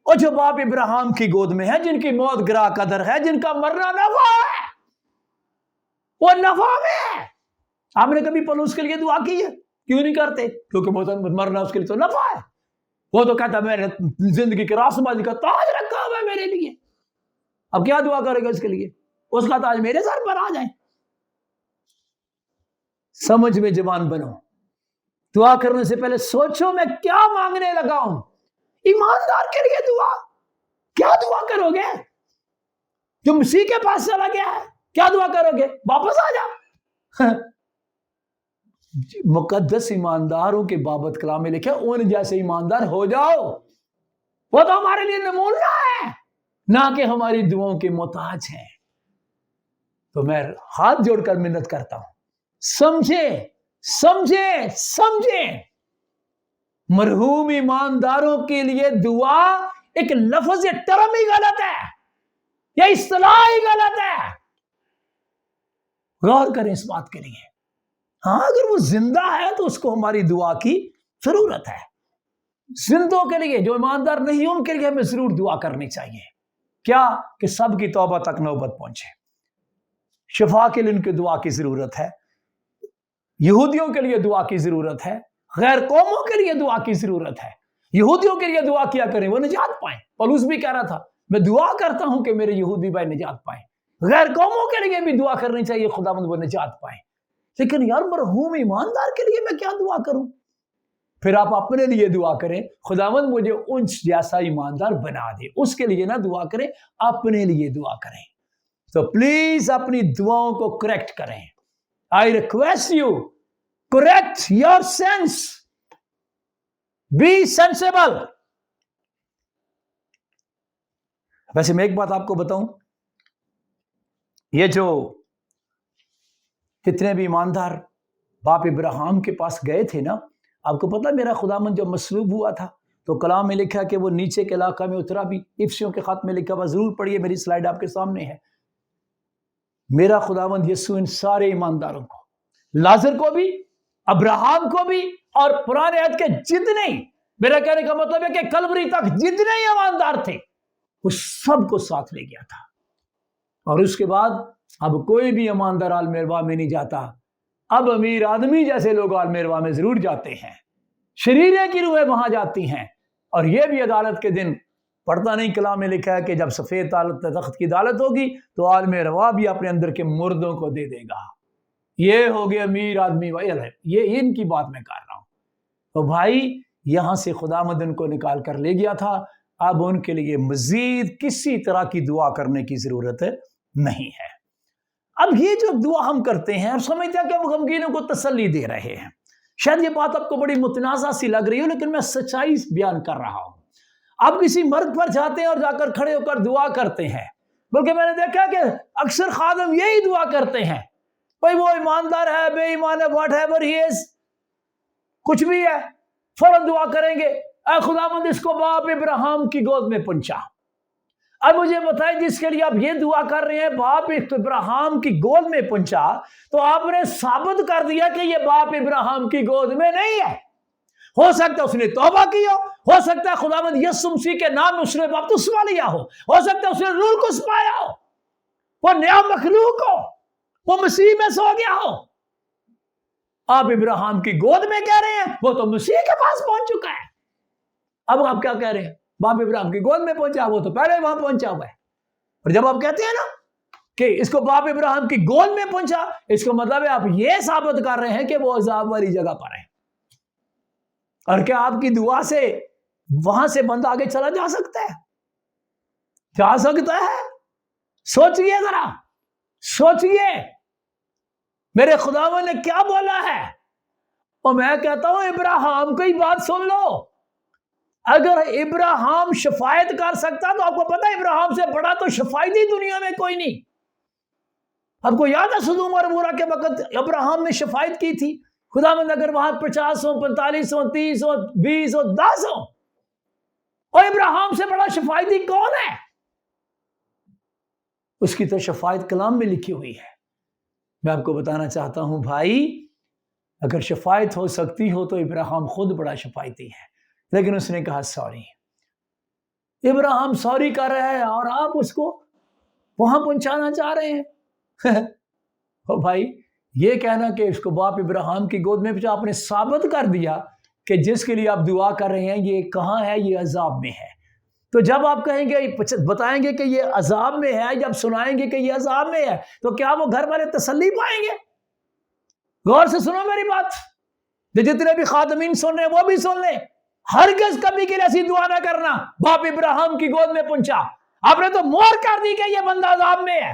اور جو باپ ابراہیم کی گود میں ہے، جن کی موت گراں قدر ہے، جن کا مرنا نفع ہے، وہ نفع میں ہے. آپ نے کبھی پولس کے لیے دعا کی ہے؟ کیوں نہیں کرتے؟ کیونکہ مرنا اس کے لیے تو نفع ہے. وہ تو کہتا ہے میں نے زندگی کے راسمالی کا تاج رکھا ہوا ہے میرے لیے. اب کیا دعا کرے گا اس کے لیے؟ اس کا تاج میرے سر پر آ جائے. سمجھ میں جوان بنو. دعا کرنے سے پہلے سوچو میں کیا مانگنے لگا ہوں. ایماندار کے لیے دعا، کیا دعا کرو گے؟ جو مسیح کے پاس چلا گیا ہے، کیا دعا کرو گے؟ واپس آ جا. مقدس ایمانداروں کے بابت کلام میں لکھا ان جیسے ایماندار ہو جاؤ. وہ تو ہمارے لیے نمونہ ہے، نہ کہ ہماری دعاؤں کے محتاج ہیں. تو میں ہاتھ جوڑ کر منت کرتا ہوں، سمجھیں سمجھیں سمجھیں. مرحوم ایمانداروں کے لیے دعا ایک لفظ یا ٹرم ہی غلط ہے، یا اصطلاح ہی غلط ہے. غور کریں اس بات کے لیے. ہاں اگر وہ زندہ ہے تو اس کو ہماری دعا کی ضرورت ہے. زندوں کے لیے جو ایماندار نہیں ان کے لیے ہمیں ضرور دعا کرنی چاہیے. کیا کہ سب کی توبہ تک نوبت پہنچے. شفا کے لیے ان کی دعا کی ضرورت ہے، یہودیوں کے لیے دعا کی ضرورت ہے، غیر قوموں کے لیے دعا کی ضرورت ہے۔ یہودیوں کے لیے دعا کیا کریں، وہ نجات پائیں۔ پولس بھی کہہ رہا تھا میں دعا کرتا ہوں کہ میرے یہودی بھائی نجات پائیں۔ غیر قوموں کے لیے بھی دعا کرنی چاہیے، خداوند وہ نجات پائیں۔ لیکن یار مرحوم ایماندار کے لیے میں کیا دعا کروں؟ پھر آپ اپنے لیے دعا کریں، خداوند مجھے ان جیسا ایماندار بنا دے۔ اس کے لیے نہ دعا کریں، اپنے لیے دعا کریں۔ تو پلیز اپنی دعاؤں کو کریکٹ کریں۔ I request you, correct your sense. Be sensible. ویسے میں ایک بات آپ کو بتاؤں، یہ جو کتنے بھی ایماندار باپ ابراہیم کے پاس گئے تھے نا، آپ کو پتا میرا خداوند جو مصلوب ہوا تھا تو کلام میں لکھا کہ وہ نیچے کے علاقہ میں اترا بھی۔ افسیوں کے خط میں لکھا ہوا، ضرور پڑھیے، میری سلائیڈ آپ کے سامنے ہے۔ میرا خداوند یسوع ان سارے ایمانداروں کو، لازر کو بھی، ابراہیم کو بھی، اور پرانے عہد کے جتنے، میرا کہنے کا مطلب ہے کہ کلوری تک جتنے ایماندار تھے وہ سب کو ساتھ لے گیا تھا۔ اور اس کے بعد اب کوئی بھی ایماندار عالم ارواح میں نہیں جاتا، اب امیر آدمی جیسے لوگ عالم ارواح میں ضرور جاتے ہیں، شریریں کی روحیں وہاں جاتی ہیں۔ اور یہ بھی عدالت کے دن پڑھتا نہیں، کلام میں لکھا ہے کہ جب سفید تخت کی عدالت ہوگی تو عالم ارواح بھی اپنے اندر کے مردوں کو دے دے گا۔ یہ ہو گیا امیر آدمی، یہ ان کی بات میں کر رہا ہوں۔ تو بھائی یہاں سے خداوند ان کو نکال کر لے گیا تھا، اب ان کے لیے مزید کسی طرح کی دعا کرنے کی ضرورت نہیں ہے۔ اب یہ جو دعا ہم کرتے ہیں، اب سمجھتے ہیں کہ ہم غمگینوں کو تسلی دے رہے ہیں۔ شاید یہ بات آپ کو بڑی متنازع سی لگ رہی ہو، لیکن میں سچائی بیان کر رہا ہوں۔ آپ کسی مرد پر جاتے ہیں اور جا کر کھڑے ہو کر دعا کرتے ہیں، بلکہ میں نے دیکھا کہ اکثر خادم یہی دعا کرتے ہیں، بھائی وہ ایماندار ہے، بے ایمان ہے، واٹ ایور ہی از، کچھ بھی ہے، فوراً دعا کریں گے اے خداوند اس کو باپ ابراہیم کی گود میں پہنچا۔ اب مجھے بتائیں، جس کے لیے آپ یہ دعا کر رہے ہیں باپ ابراہیم کی گود میں پہنچا، تو آپ نے ثابت کر دیا کہ یہ باپ ابراہیم کی گود میں نہیں ہے۔ ہو سکتا ہے اس نے توبہ کی ہو سکتا ہے خداوند یسوع مسیح کے نام میں اس نے بپتسمہ لیا ہو سکتا ہے اس نے روح القدس پایا ہو، وہ نیا مخلوق ہو، وہ مسیح میں سو گیا ہو۔ آپ ابراہیم کی گود میں کہہ رہے ہیں، وہ تو مسیح کے پاس پہنچ چکا ہے۔ اب آپ کیا کہہ رہے ہیں؟ باپ ابراہیم کی گود میں پہنچا، وہ تو پہلے وہاں پہنچا ہوا ہے۔ اور جب آپ کہتے ہیں نا کہ اس کو باپ ابراہیم کی گود میں پہنچا، اس کا مطلب ہے آپ یہ ثابت کر رہے ہیں کہ وہ عذاب والی جگہ پر ہے۔ اور کیا آپ کی دعا سے وہاں سے بندہ آگے چلا جا سکتا ہے؟ جا سکتا ہے؟ سوچئے ذرا، سوچئے میرے خداوند نے کیا بولا ہے۔ اور میں کہتا ہوں ابراہیم کی بات سن لو۔ اگر ابراہیم شفاعت کر سکتا تو آپ کو پتا ابراہیم سے بڑا تو شفاعتی دنیا میں کوئی نہیں۔ آپ کو یاد ہے سدوم اور عمورہ کے وقت ابراہیم نے شفاعت کی تھی، خداوند اگر وہاں 50 ہو، 45 ہو، 30 ہو، 20 ہو، 10 ہو، اور ابراہیم سے بڑا شفاعتی کون ہے؟ اس کی تو شفاعت کلام میں لکھی ہوئی ہے۔ میں آپ کو بتانا چاہتا ہوں بھائی، اگر شفاعت ہو سکتی ہو تو ابراہیم خود بڑا شفاعتی ہے، لیکن اس نے کہا سوری۔ ابراہیم سوری کر رہا ہے اور آپ اس کو وہاں پہنچانا چاہ رہے ہیں۔ او بھائی، یہ کہنا کہ اس کو باپ ابراہیم کی گود میں پہنچا، آپ نے ثابت کر دیا کہ جس کے لیے آپ دعا کر رہے ہیں یہ کہاں ہے، یہ عذاب میں ہے۔ تو جب آپ کہیں گے، بتائیں گے کہ یہ عذاب میں ہے، جب سنائیں گے کہ یہ عذاب میں ہے، تو کیا وہ گھر والے تسلی پائیں گے؟ غور سے سنو میری بات، جتنے بھی خادمین سن رہے ہیں وہ بھی سن لیں۔ ہرگز کبھی کے لیے ایسی دعا نہ کرنا باپ ابراہیم کی گود میں پہنچا۔ آپ نے تو مور کر دی کہ یہ بندہ عذاب میں ہے،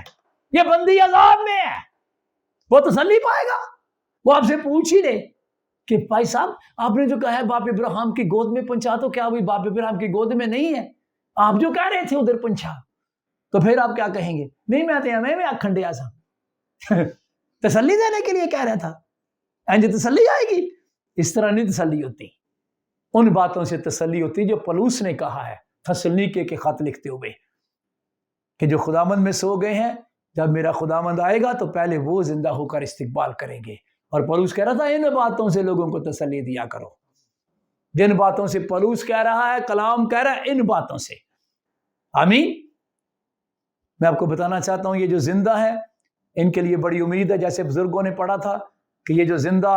یہ بندی عذاب میں ہے۔ وہ تسلی پائے گا؟ وہ آپ سے پوچھ ہی لے کہ بھائی صاحب آپ نے جو کہا ہے باپ ابراہیم کی گود میں پہنچا، تو کیا وہی باپ ابراہیم کی گود میں نہیں ہے؟ آپ جو کہہ رہے تھے ادھر پہنچا، تو پھر آپ کیا کہیں گے؟ نہیں میں کھنڈیا سا تسلی دینے کے لیے کہہ رہا تھا، اینج تسلی آئے گی؟ اس طرح نہیں تسلی ہوتی۔ ان باتوں سے تسلی ہوتی جو پولس نے کہا ہے تسلونیکے کے خط لکھتے ہوئے، کہ جو خداوند میں سو گئے ہیں، جب میرا خداوند آئے گا تو پہلے وہ زندہ ہو کر استقبال کریں گے۔ اور پولس کہہ رہا تھا ان باتوں سے لوگوں کو تسلی دیا کرو، جن باتوں سے پولس کہہ رہا ہے، کلام کہہ رہا ہے، ان باتوں سے۔ آمین۔ میں آپ کو بتانا چاہتا ہوں یہ جو زندہ ہے ان کے لیے بڑی امید ہے. جیسے بزرگوں نے پڑھا تھا کہ یہ جو زندہ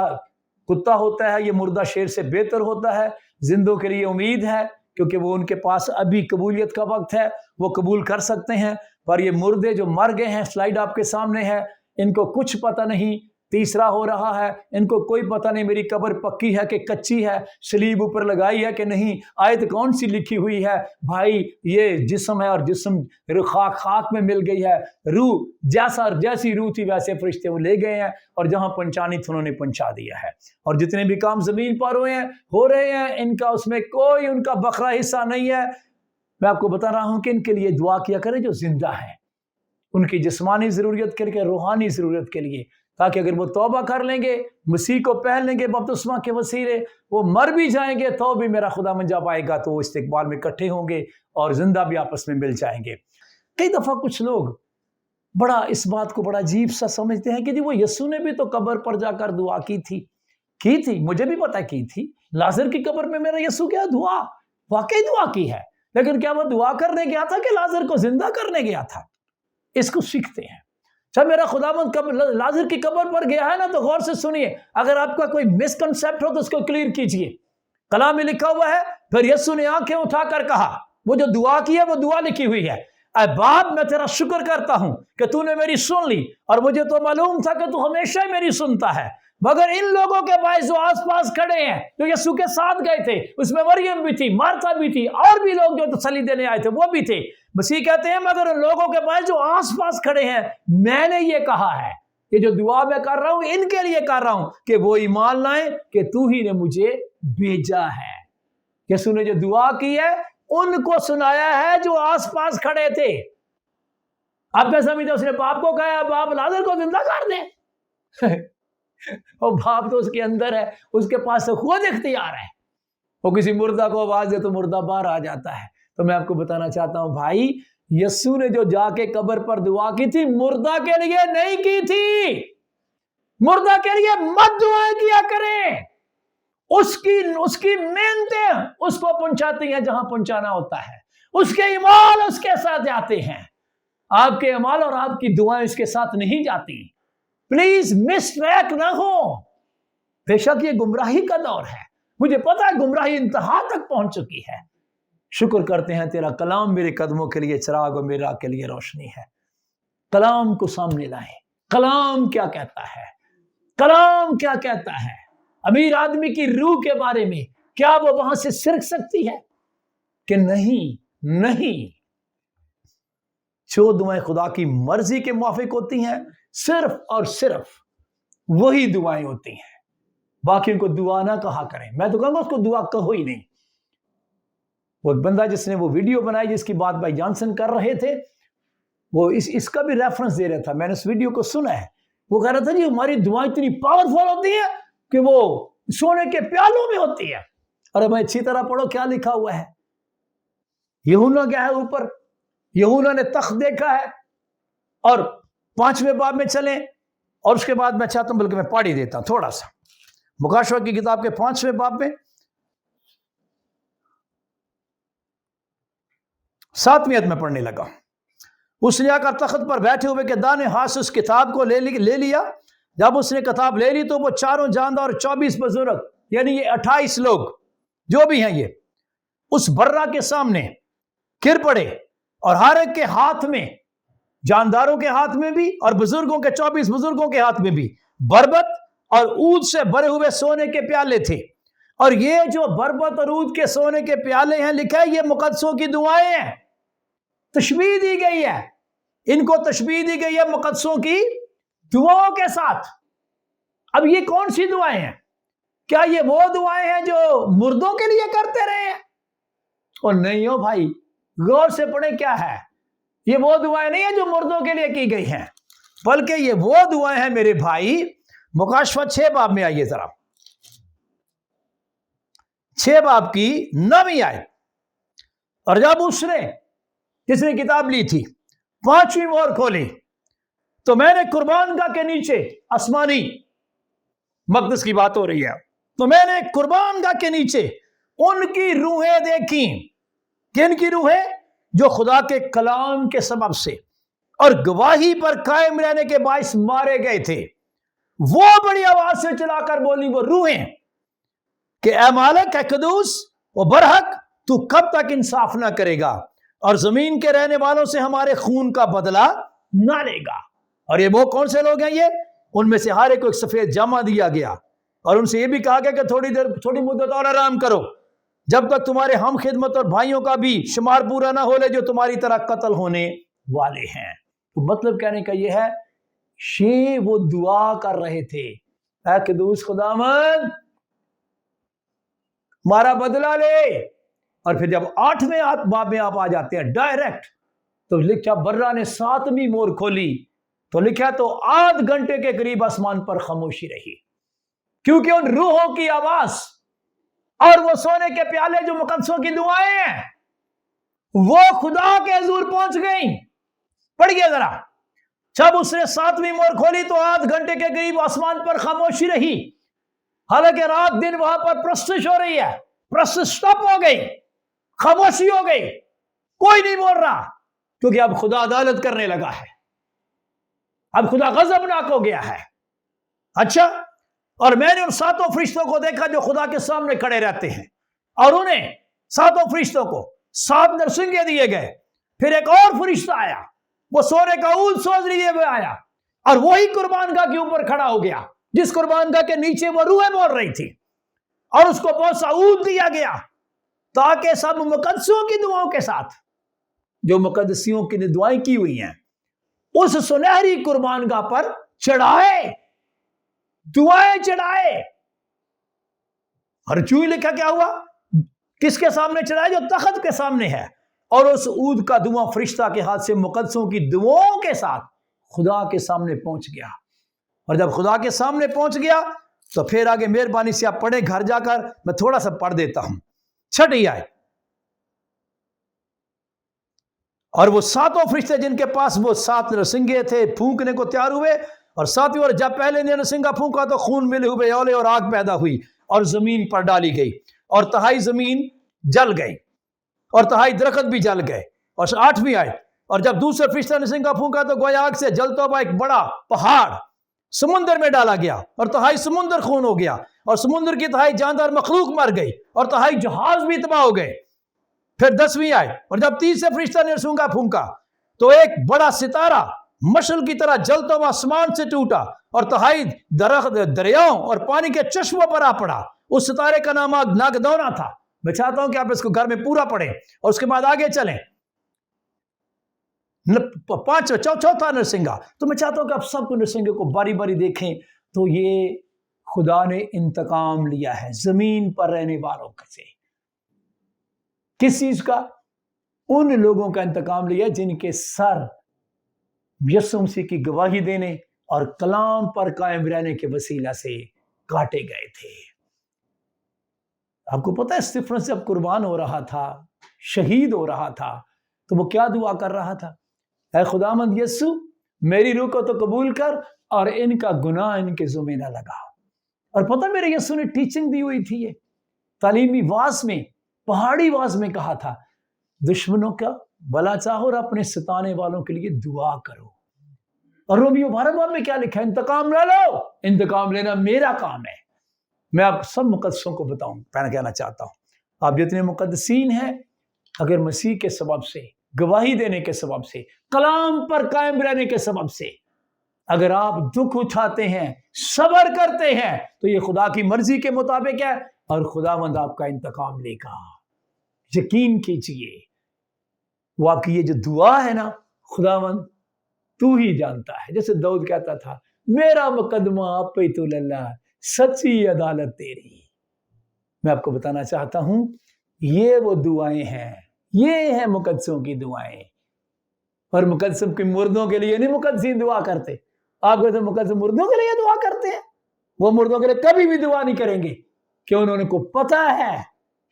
کتا ہوتا ہے یہ مردہ شیر سے بہتر ہوتا ہے. زندوں کے لیے امید ہے کیونکہ وہ ان کے پاس ابھی قبولیت کا وقت ہے, وہ قبول کر سکتے ہیں. پر یہ مردے جو مر گئے ہیں, سلائیڈ آپ کے سامنے ہے, ان کو کچھ پتہ نہیں. تیسرا ہو رہا ہے, ان کو کوئی پتہ نہیں میری قبر پکی ہے کہ کچی ہے, سلیب اوپر لگائی ہے کہ نہیں, آیت کون سی لکھی ہوئی ہے. بھائی یہ جسم ہے اور جسم خاک میں مل گئی ہے. روح جیسی روح تھی ویسے فرشتے وہ لے گئے ہیں اور جہاں پہنچانی تھی انہوں نے پہنچا دیا ہے. اور جتنے بھی کام زمین پر ہو رہے ہیں ان کا اس میں کوئی ان کا بکھرا حصہ نہیں ہے. میں آپ کو بتا رہا ہوں کہ ان کے لیے دعا کیا کریں جو زندہ ہیں, ان کی جسمانی ضرورت کے لیے, روحانی ضرورت کے لیے, تاکہ اگر وہ توبہ کر لیں گے, مسیح کو پہن لیں گے بپتسمہ کے وسیلے, وہ مر بھی جائیں گے تو بھی میرا خدا من جب آئے گا تو وہ استقبال میں اکٹھے ہوں گے اور زندہ بھی آپس میں مل جائیں گے. کئی دفعہ کچھ لوگ بڑا اس بات کو بڑا عجیب سا سمجھتے ہیں کہ جی وہ یسوع نے بھی تو قبر پر جا کر دعا کی تھی. مجھے بھی پتہ کی تھی. لازر کی قبر میں میرا یسوع کیا دعا واقعی دعا کی ہے, لیکن کیا وہ دعا کرنے گیا تھا کہ لازر کو زندہ کرنے گیا تھا؟ اس کو سیکھتے ہیں. جب میرا خداوند لازر کی قبر پر گیا ہے نا تو غور سے سنیے, اگر آپ کا کوئی مسکنسیپٹ ہو تو اس کو کلیئر کیجئے. کلام میں لکھا ہوا ہے, پھر یسوع نے آنکھیں اٹھا کر کہا, وہ جو دعا کی ہے وہ دعا لکھی ہوئی ہے, اے باپ میں تیرا شکر کرتا ہوں کہ تو نے میری سن لی, اور مجھے تو معلوم تھا کہ تو ہمیشہ میری سنتا ہے, مگر ان لوگوں کے باعث جو آس پاس کھڑے ہیں جو یسوع کے ساتھ گئے تھے, اس میں مریم بھی تھی, مارتا بھی تھی, اور بھی لوگ جو تسلی دینے آئے تھے وہ بھی تھے. مسیح کہتے ہیں مگر ان لوگوں کے باعث جو آس پاس کھڑے ہیں میں نے یہ کہا ہے, یہ جو دعا میں کر رہا ہوں ان کے لیے کر رہا ہوں کہ وہ ایمان لائیں کہ تو ہی نے مجھے بھیجا ہے. یسوع نے جو دعا کی ہے ان کو سنایا ہے جو آس پاس کھڑے تھے. آپ کیا سمجھتے اس نے باپ کو کہا باپ لازر کو زندہ کر دیں؟ اور باپ تو اس کے اندر ہے, اس کے پاس خود اختیار ہے. وہ کسی مردہ کو آواز دے تو مردہ باہر آ جاتا ہے. تو میں آپ کو بتانا چاہتا ہوں بھائی, یسوع نے جو جا کے قبر پر دعا کی تھی مردہ کے لیے نہیں کی تھی. مردہ کے لیے مت دعائیں کیا کریں, اس کی محنتیں اس کو پہنچاتی ہیں جہاں پہنچانا ہوتا ہے, اس کے اعمال اس کے ساتھ جاتے ہیں. آپ کے اعمال اور آپ کی دعائیں اس کے ساتھ نہیں جاتی. پلیز مس ٹریک نہ ہو. بے شک یہ گمراہی کا دور ہے, مجھے پتا ہے گمراہی انتہا تک پہنچ چکی ہے. شکر کرتے ہیں تیرا کلام میرے قدموں کے لیے چراغ اور میرا کے لیے روشنی ہے. کلام کو سامنے لائیں. کلام کیا کہتا ہے, کلام کیا کہتا ہے. امیر آدمی کی روح کے بارے میں کیا وہ وہاں سے سرک سکتی ہے کہ نہیں. جو دعائیں خدا کی مرضی کے موافق ہوتی ہیں صرف اور صرف وہی دعائیں ہوتی ہیں. باقیوں کو دعا نہ کہا کریں. میں تو کہوں گا اس کو دعا کہو ہی نہیں. وہ ایک بندہ جس نے وہ ویڈیو بنائی جس کی بات بھائی جانسن کر رہے تھے, وہ اس کا بھی ریفرنس دے رہا تھا. میں نے اس ویڈیو کو سنا ہے. وہ کہہ رہا تھا جی ہماری دعائیں اتنی پاورفل ہوتی ہیں کہ وہ سونے کے پیالوں میں ہوتی ہے. اور میں اچھی طرح پڑھو کیا لکھا ہوا ہے. یوحنا کیا ہے اوپر, یوحنا نے تخت دیکھا ہے. اور 5ویں باب میں چلیں, اور اس کے بعد میں چاہتا ہوں بلکہ میں پڑھ ہی دیتا ہوں تھوڑا سا. مکاشفہ کی کتاب کے 5ویں باب میں 7ویں آیت میں پڑھنے لگا. اس نے آ کر تخت پر بیٹھے ہوئے کے دانے ہاتھ سے اس کتاب کو لے لیا. جب اس نے کتاب لے لی تو وہ چاروں جاندار اور 24 بزرگ یعنی یہ 28 لوگ جو بھی ہیں یہ اس برہ کے سامنے گر پڑے, اور ہر ایک کے ہاتھ میں, جانداروں کے ہاتھ میں بھی اور بزرگوں کے 24 بزرگوں کے ہاتھ میں بھی بربت اور عود سے بھرے ہوئے سونے کے پیالے تھے. اور یہ جو بربت اور عود کے سونے کے پیالے ہیں, لکھا ہے یہ مقدسوں کی دعائیں ہیں. تشبیہ دی گئی ہے, ان کو تشبیہ دی گئی ہے مقدسوں کی دعاؤں کے ساتھ. اب یہ کون سی دعائیں ہیں؟ کیا یہ وہ دعائیں ہیں جو مردوں کے لیے کرتے رہے ہیں؟ اور نہیں ہو بھائی, غور سے پڑھیں کیا ہے. یہ وہ دعائیں نہیں ہیں جو مردوں کے لیے کی گئی ہیں, بلکہ یہ وہ دعائیں ہیں میرے بھائی. مکاشفہ 6 باب میں آئیے ذرا, 6 باب کی 9ویں آیت. اور جب اس نے جس نے کتاب لی تھی 5ویں مہر کھولی تو میں نے قربان گاہ کے نیچے, آسمانی مقدس کی بات ہو رہی ہے, تو میں نے قربان گاہ کے نیچے ان کی روحیں دیکھی. کن کی روحیں؟ جو خدا کے کلام کے سبب سے اور گواہی پر قائم رہنے کے باعث مارے گئے تھے، وہ بڑی آواز سے چلا کر بولی وہ روحیں کہ اے مالک، اے قدوس و برحق، تو کب تک انصاف نہ کرے گا اور زمین کے رہنے والوں سے ہمارے خون کا بدلہ نہ لے گا؟ اور یہ وہ کون سے لوگ ہیں؟ یہ ان میں سے ہر ایک کو ایک سفید جامہ دیا گیا اور ان سے یہ بھی کہا گیا کہ تھوڑی مدت اور آرام کرو، جب تک تمہارے ہم خدمت اور بھائیوں کا بھی شمار پورا نہ ہو لے جو تمہاری طرح قتل ہونے والے ہیں۔ تو مطلب کہنے کا یہ ہے، یہ وہ دعا کر رہے تھے، اے قدوس خداوند ہمارا بدلہ لے۔ اور پھر جب 8ویں باب میں آپ آ جاتے ہیں ڈائریکٹ، تو لکھا برہ نے 7ویں مور کھولی، تو لکھا تو آدھ گھنٹے کے قریب آسمان پر خاموشی رہی، کیونکہ ان روحوں کی آواز اور وہ سونے کے پیالے جو مقدسوں کی دعائیں ہیں وہ خدا کے حضور پہنچ گئیں۔ پڑھیے ذرا، جب اس نے 7ویں مور کھولی تو آدھ گھنٹے کے قریب آسمان پر خاموشی رہی، حالانکہ رات دن وہاں پر پرستش ہو رہی ہے، پرستش سٹاپ ہو گئی، خاموشی ہو گئی، کوئی نہیں بول رہا، کیونکہ اب خدا عدالت کرنے لگا ہے، اب خدا غضبناک ہو گیا ہے۔ اچھا، اور میں نے ان 7 فرشتوں کو دیکھا جو خدا کے سامنے کھڑے رہتے ہیں، اور انہیں 7 فرشتوں کو 7 نرسنگے دیے گئے۔ پھر ایک اور فرشتہ آیا، وہ سونے کا اود سوز لیے ہوئے آیا، اور وہی قربان گاہ کے اوپر کھڑا ہو گیا جس قربان گاہ کے نیچے وہ روحیں بول رہی تھی، اور اس کو بہت سا اود دیا گیا تاکہ سب مقدسوں کی دعاؤں کے ساتھ، جو مقدسیوں کی دعائیں کی ہوئی ہیں، اس سنہری قربان گاہ پر چڑھائے، دعائیں چڑھائے۔ اور چوئی لکھا کیا ہوا؟ کس کے سامنے چڑھائے؟ جو تخت کے سامنے ہے، اور اس اود کا دھواں فرشتہ کے ہاتھ سے مقدسوں کی دعاؤں کے ساتھ خدا کے سامنے پہنچ گیا۔ اور جب خدا کے سامنے پہنچ گیا تو پھر آگے مہربانی سے آپ پڑھیں گھر جا کر، میں تھوڑا سا پڑھ دیتا ہوں، 6 آیت۔ اور وہ 7 فرشتے جن کے پاس وہ 7 نرسنگے تھے پھونکنے کو تیار ہوئے، اور 7ویں اور جب پہلے نے نرسنگا پھونکا تو خون ملے ہوئے اولے اور آگ پیدا ہوئی اور زمین پر ڈالی گئی، اور تہائی زمین جل گئی اور تہائی درخت بھی جل گئے۔ اور 8ویں آیت، اور جب دوسرے فرشتے نے نرسنگا پھونکا تو گویا آگ سے جلتا ہوا ایک بڑا پہاڑ سمندر میں ڈالا گیا، اور تہائی سمندر خون ہو گیا، اور سمندر کی تہائی جاندار مخلوق مر گئی، اور تہائی جہاز بھی تباہ ہو گئے۔ پھر 10ویں آیت، اور جب تیسرے فرشتے نے نرسنگا پھونکا تو ایک بڑا ستارہ مشعل کی طرح جلتا ہوا آسمان سے ٹوٹا اور تہائی درخت دریاؤں اور پانی کے چشموں پر آ پڑا۔ اس ستارے کا نام ناگدونا تھا۔ میں چاہتا ہوں کہ آپ اس کو گھر میں پورا پڑھیں اور اس کے بعد آگے چلیں۔ چوتھا نرسنگا، تو میں چاہتا ہوں کہ آپ سب کو نرسنگے کو باری باری دیکھیں۔ تو یہ خدا نے انتقام لیا ہے زمین پر رہنے والوں سے۔ کس چیز کا؟ ان لوگوں کا انتقام لیا جن کے سر یسوع مسیح کی گواہی دینے اور کلام پر قائم رہنے کے وسیلہ سے کاٹے گئے تھے۔ آپ کو پتہ ہے اسطفنس جب قربان ہو رہا تھا، شہید ہو رہا تھا، تو وہ کیا دعا کر رہا تھا؟ اے خداوند یسوع، میری روح کو تو قبول کر اور ان کا گناہ ان کے ذمہ نہ لگا۔ اور پتہ میرے یسوع نے ٹیچنگ دی ہوئی تھی، یہ تعلیمی واز میں، پہاڑی واز میں کہا تھا، دشمنوں کا بھلا چاہو اور اپنے ستانے والوں کے لیے دعا کرو۔ اور رومیو 12 باب میں کیا لکھا ہے؟ انتقام نہ لو، انتقام لینا میرا کام ہے۔ میں آپ سب مقدسوں کو بتاؤں، میں کہنا چاہتا ہوں، آپ جتنے مقدسین ہیں، اگر مسیح کے سبب سے، گواہی دینے کے سبب سے، کلام پر قائم رہنے کے سبب سے اگر آپ دکھ اٹھاتے ہیں، صبر کرتے ہیں، تو یہ خدا کی مرضی کے مطابق ہے اور خداوند آپ کا انتقام لے گا۔ یقین کیجئے، وہ آپ کی یہ جو دعا ہے نا، خداوند تو ہی جانتا ہے۔ جیسے داؤد کہتا تھا، میرا مقدمہ آپ پہ تو اللہ، سچی عدالت تیری۔ میں آپ کو بتانا چاہتا ہوں، یہ وہ دعائیں ہیں، یہ ہیں مقدسوں کی دعائیں۔ اور مقدسوں کی مردوں کے لیے نہیں مقدسین دعا کرتے۔ آپ کہتے ہیں مقدس مردوں کے لیے دعا کرتے ہیں؟ وہ مردوں کے لیے کبھی بھی دعا نہیں کریں گے، کہ انہوں نے کو پتا ہے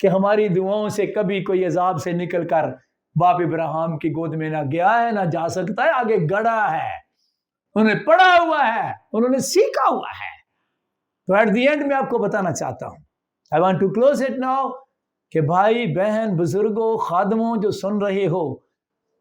کہ ہماری دعاؤں سے کبھی کوئی عذاب سے نکل کر باپ ابراہیم کی گود میں نہ گیا ہے، نہ جا سکتا ہے، آگے گڑا ہے، انہوں نے پڑھا ہوا ہے، انہوں نے سیکھا ہوا ہے۔ تو ایٹ دی اینڈ میں آپ کو بتانا چاہتا ہوں، I want to close it now، کہ بھائی بہن بزرگوں خادموں جو سن رہے ہو،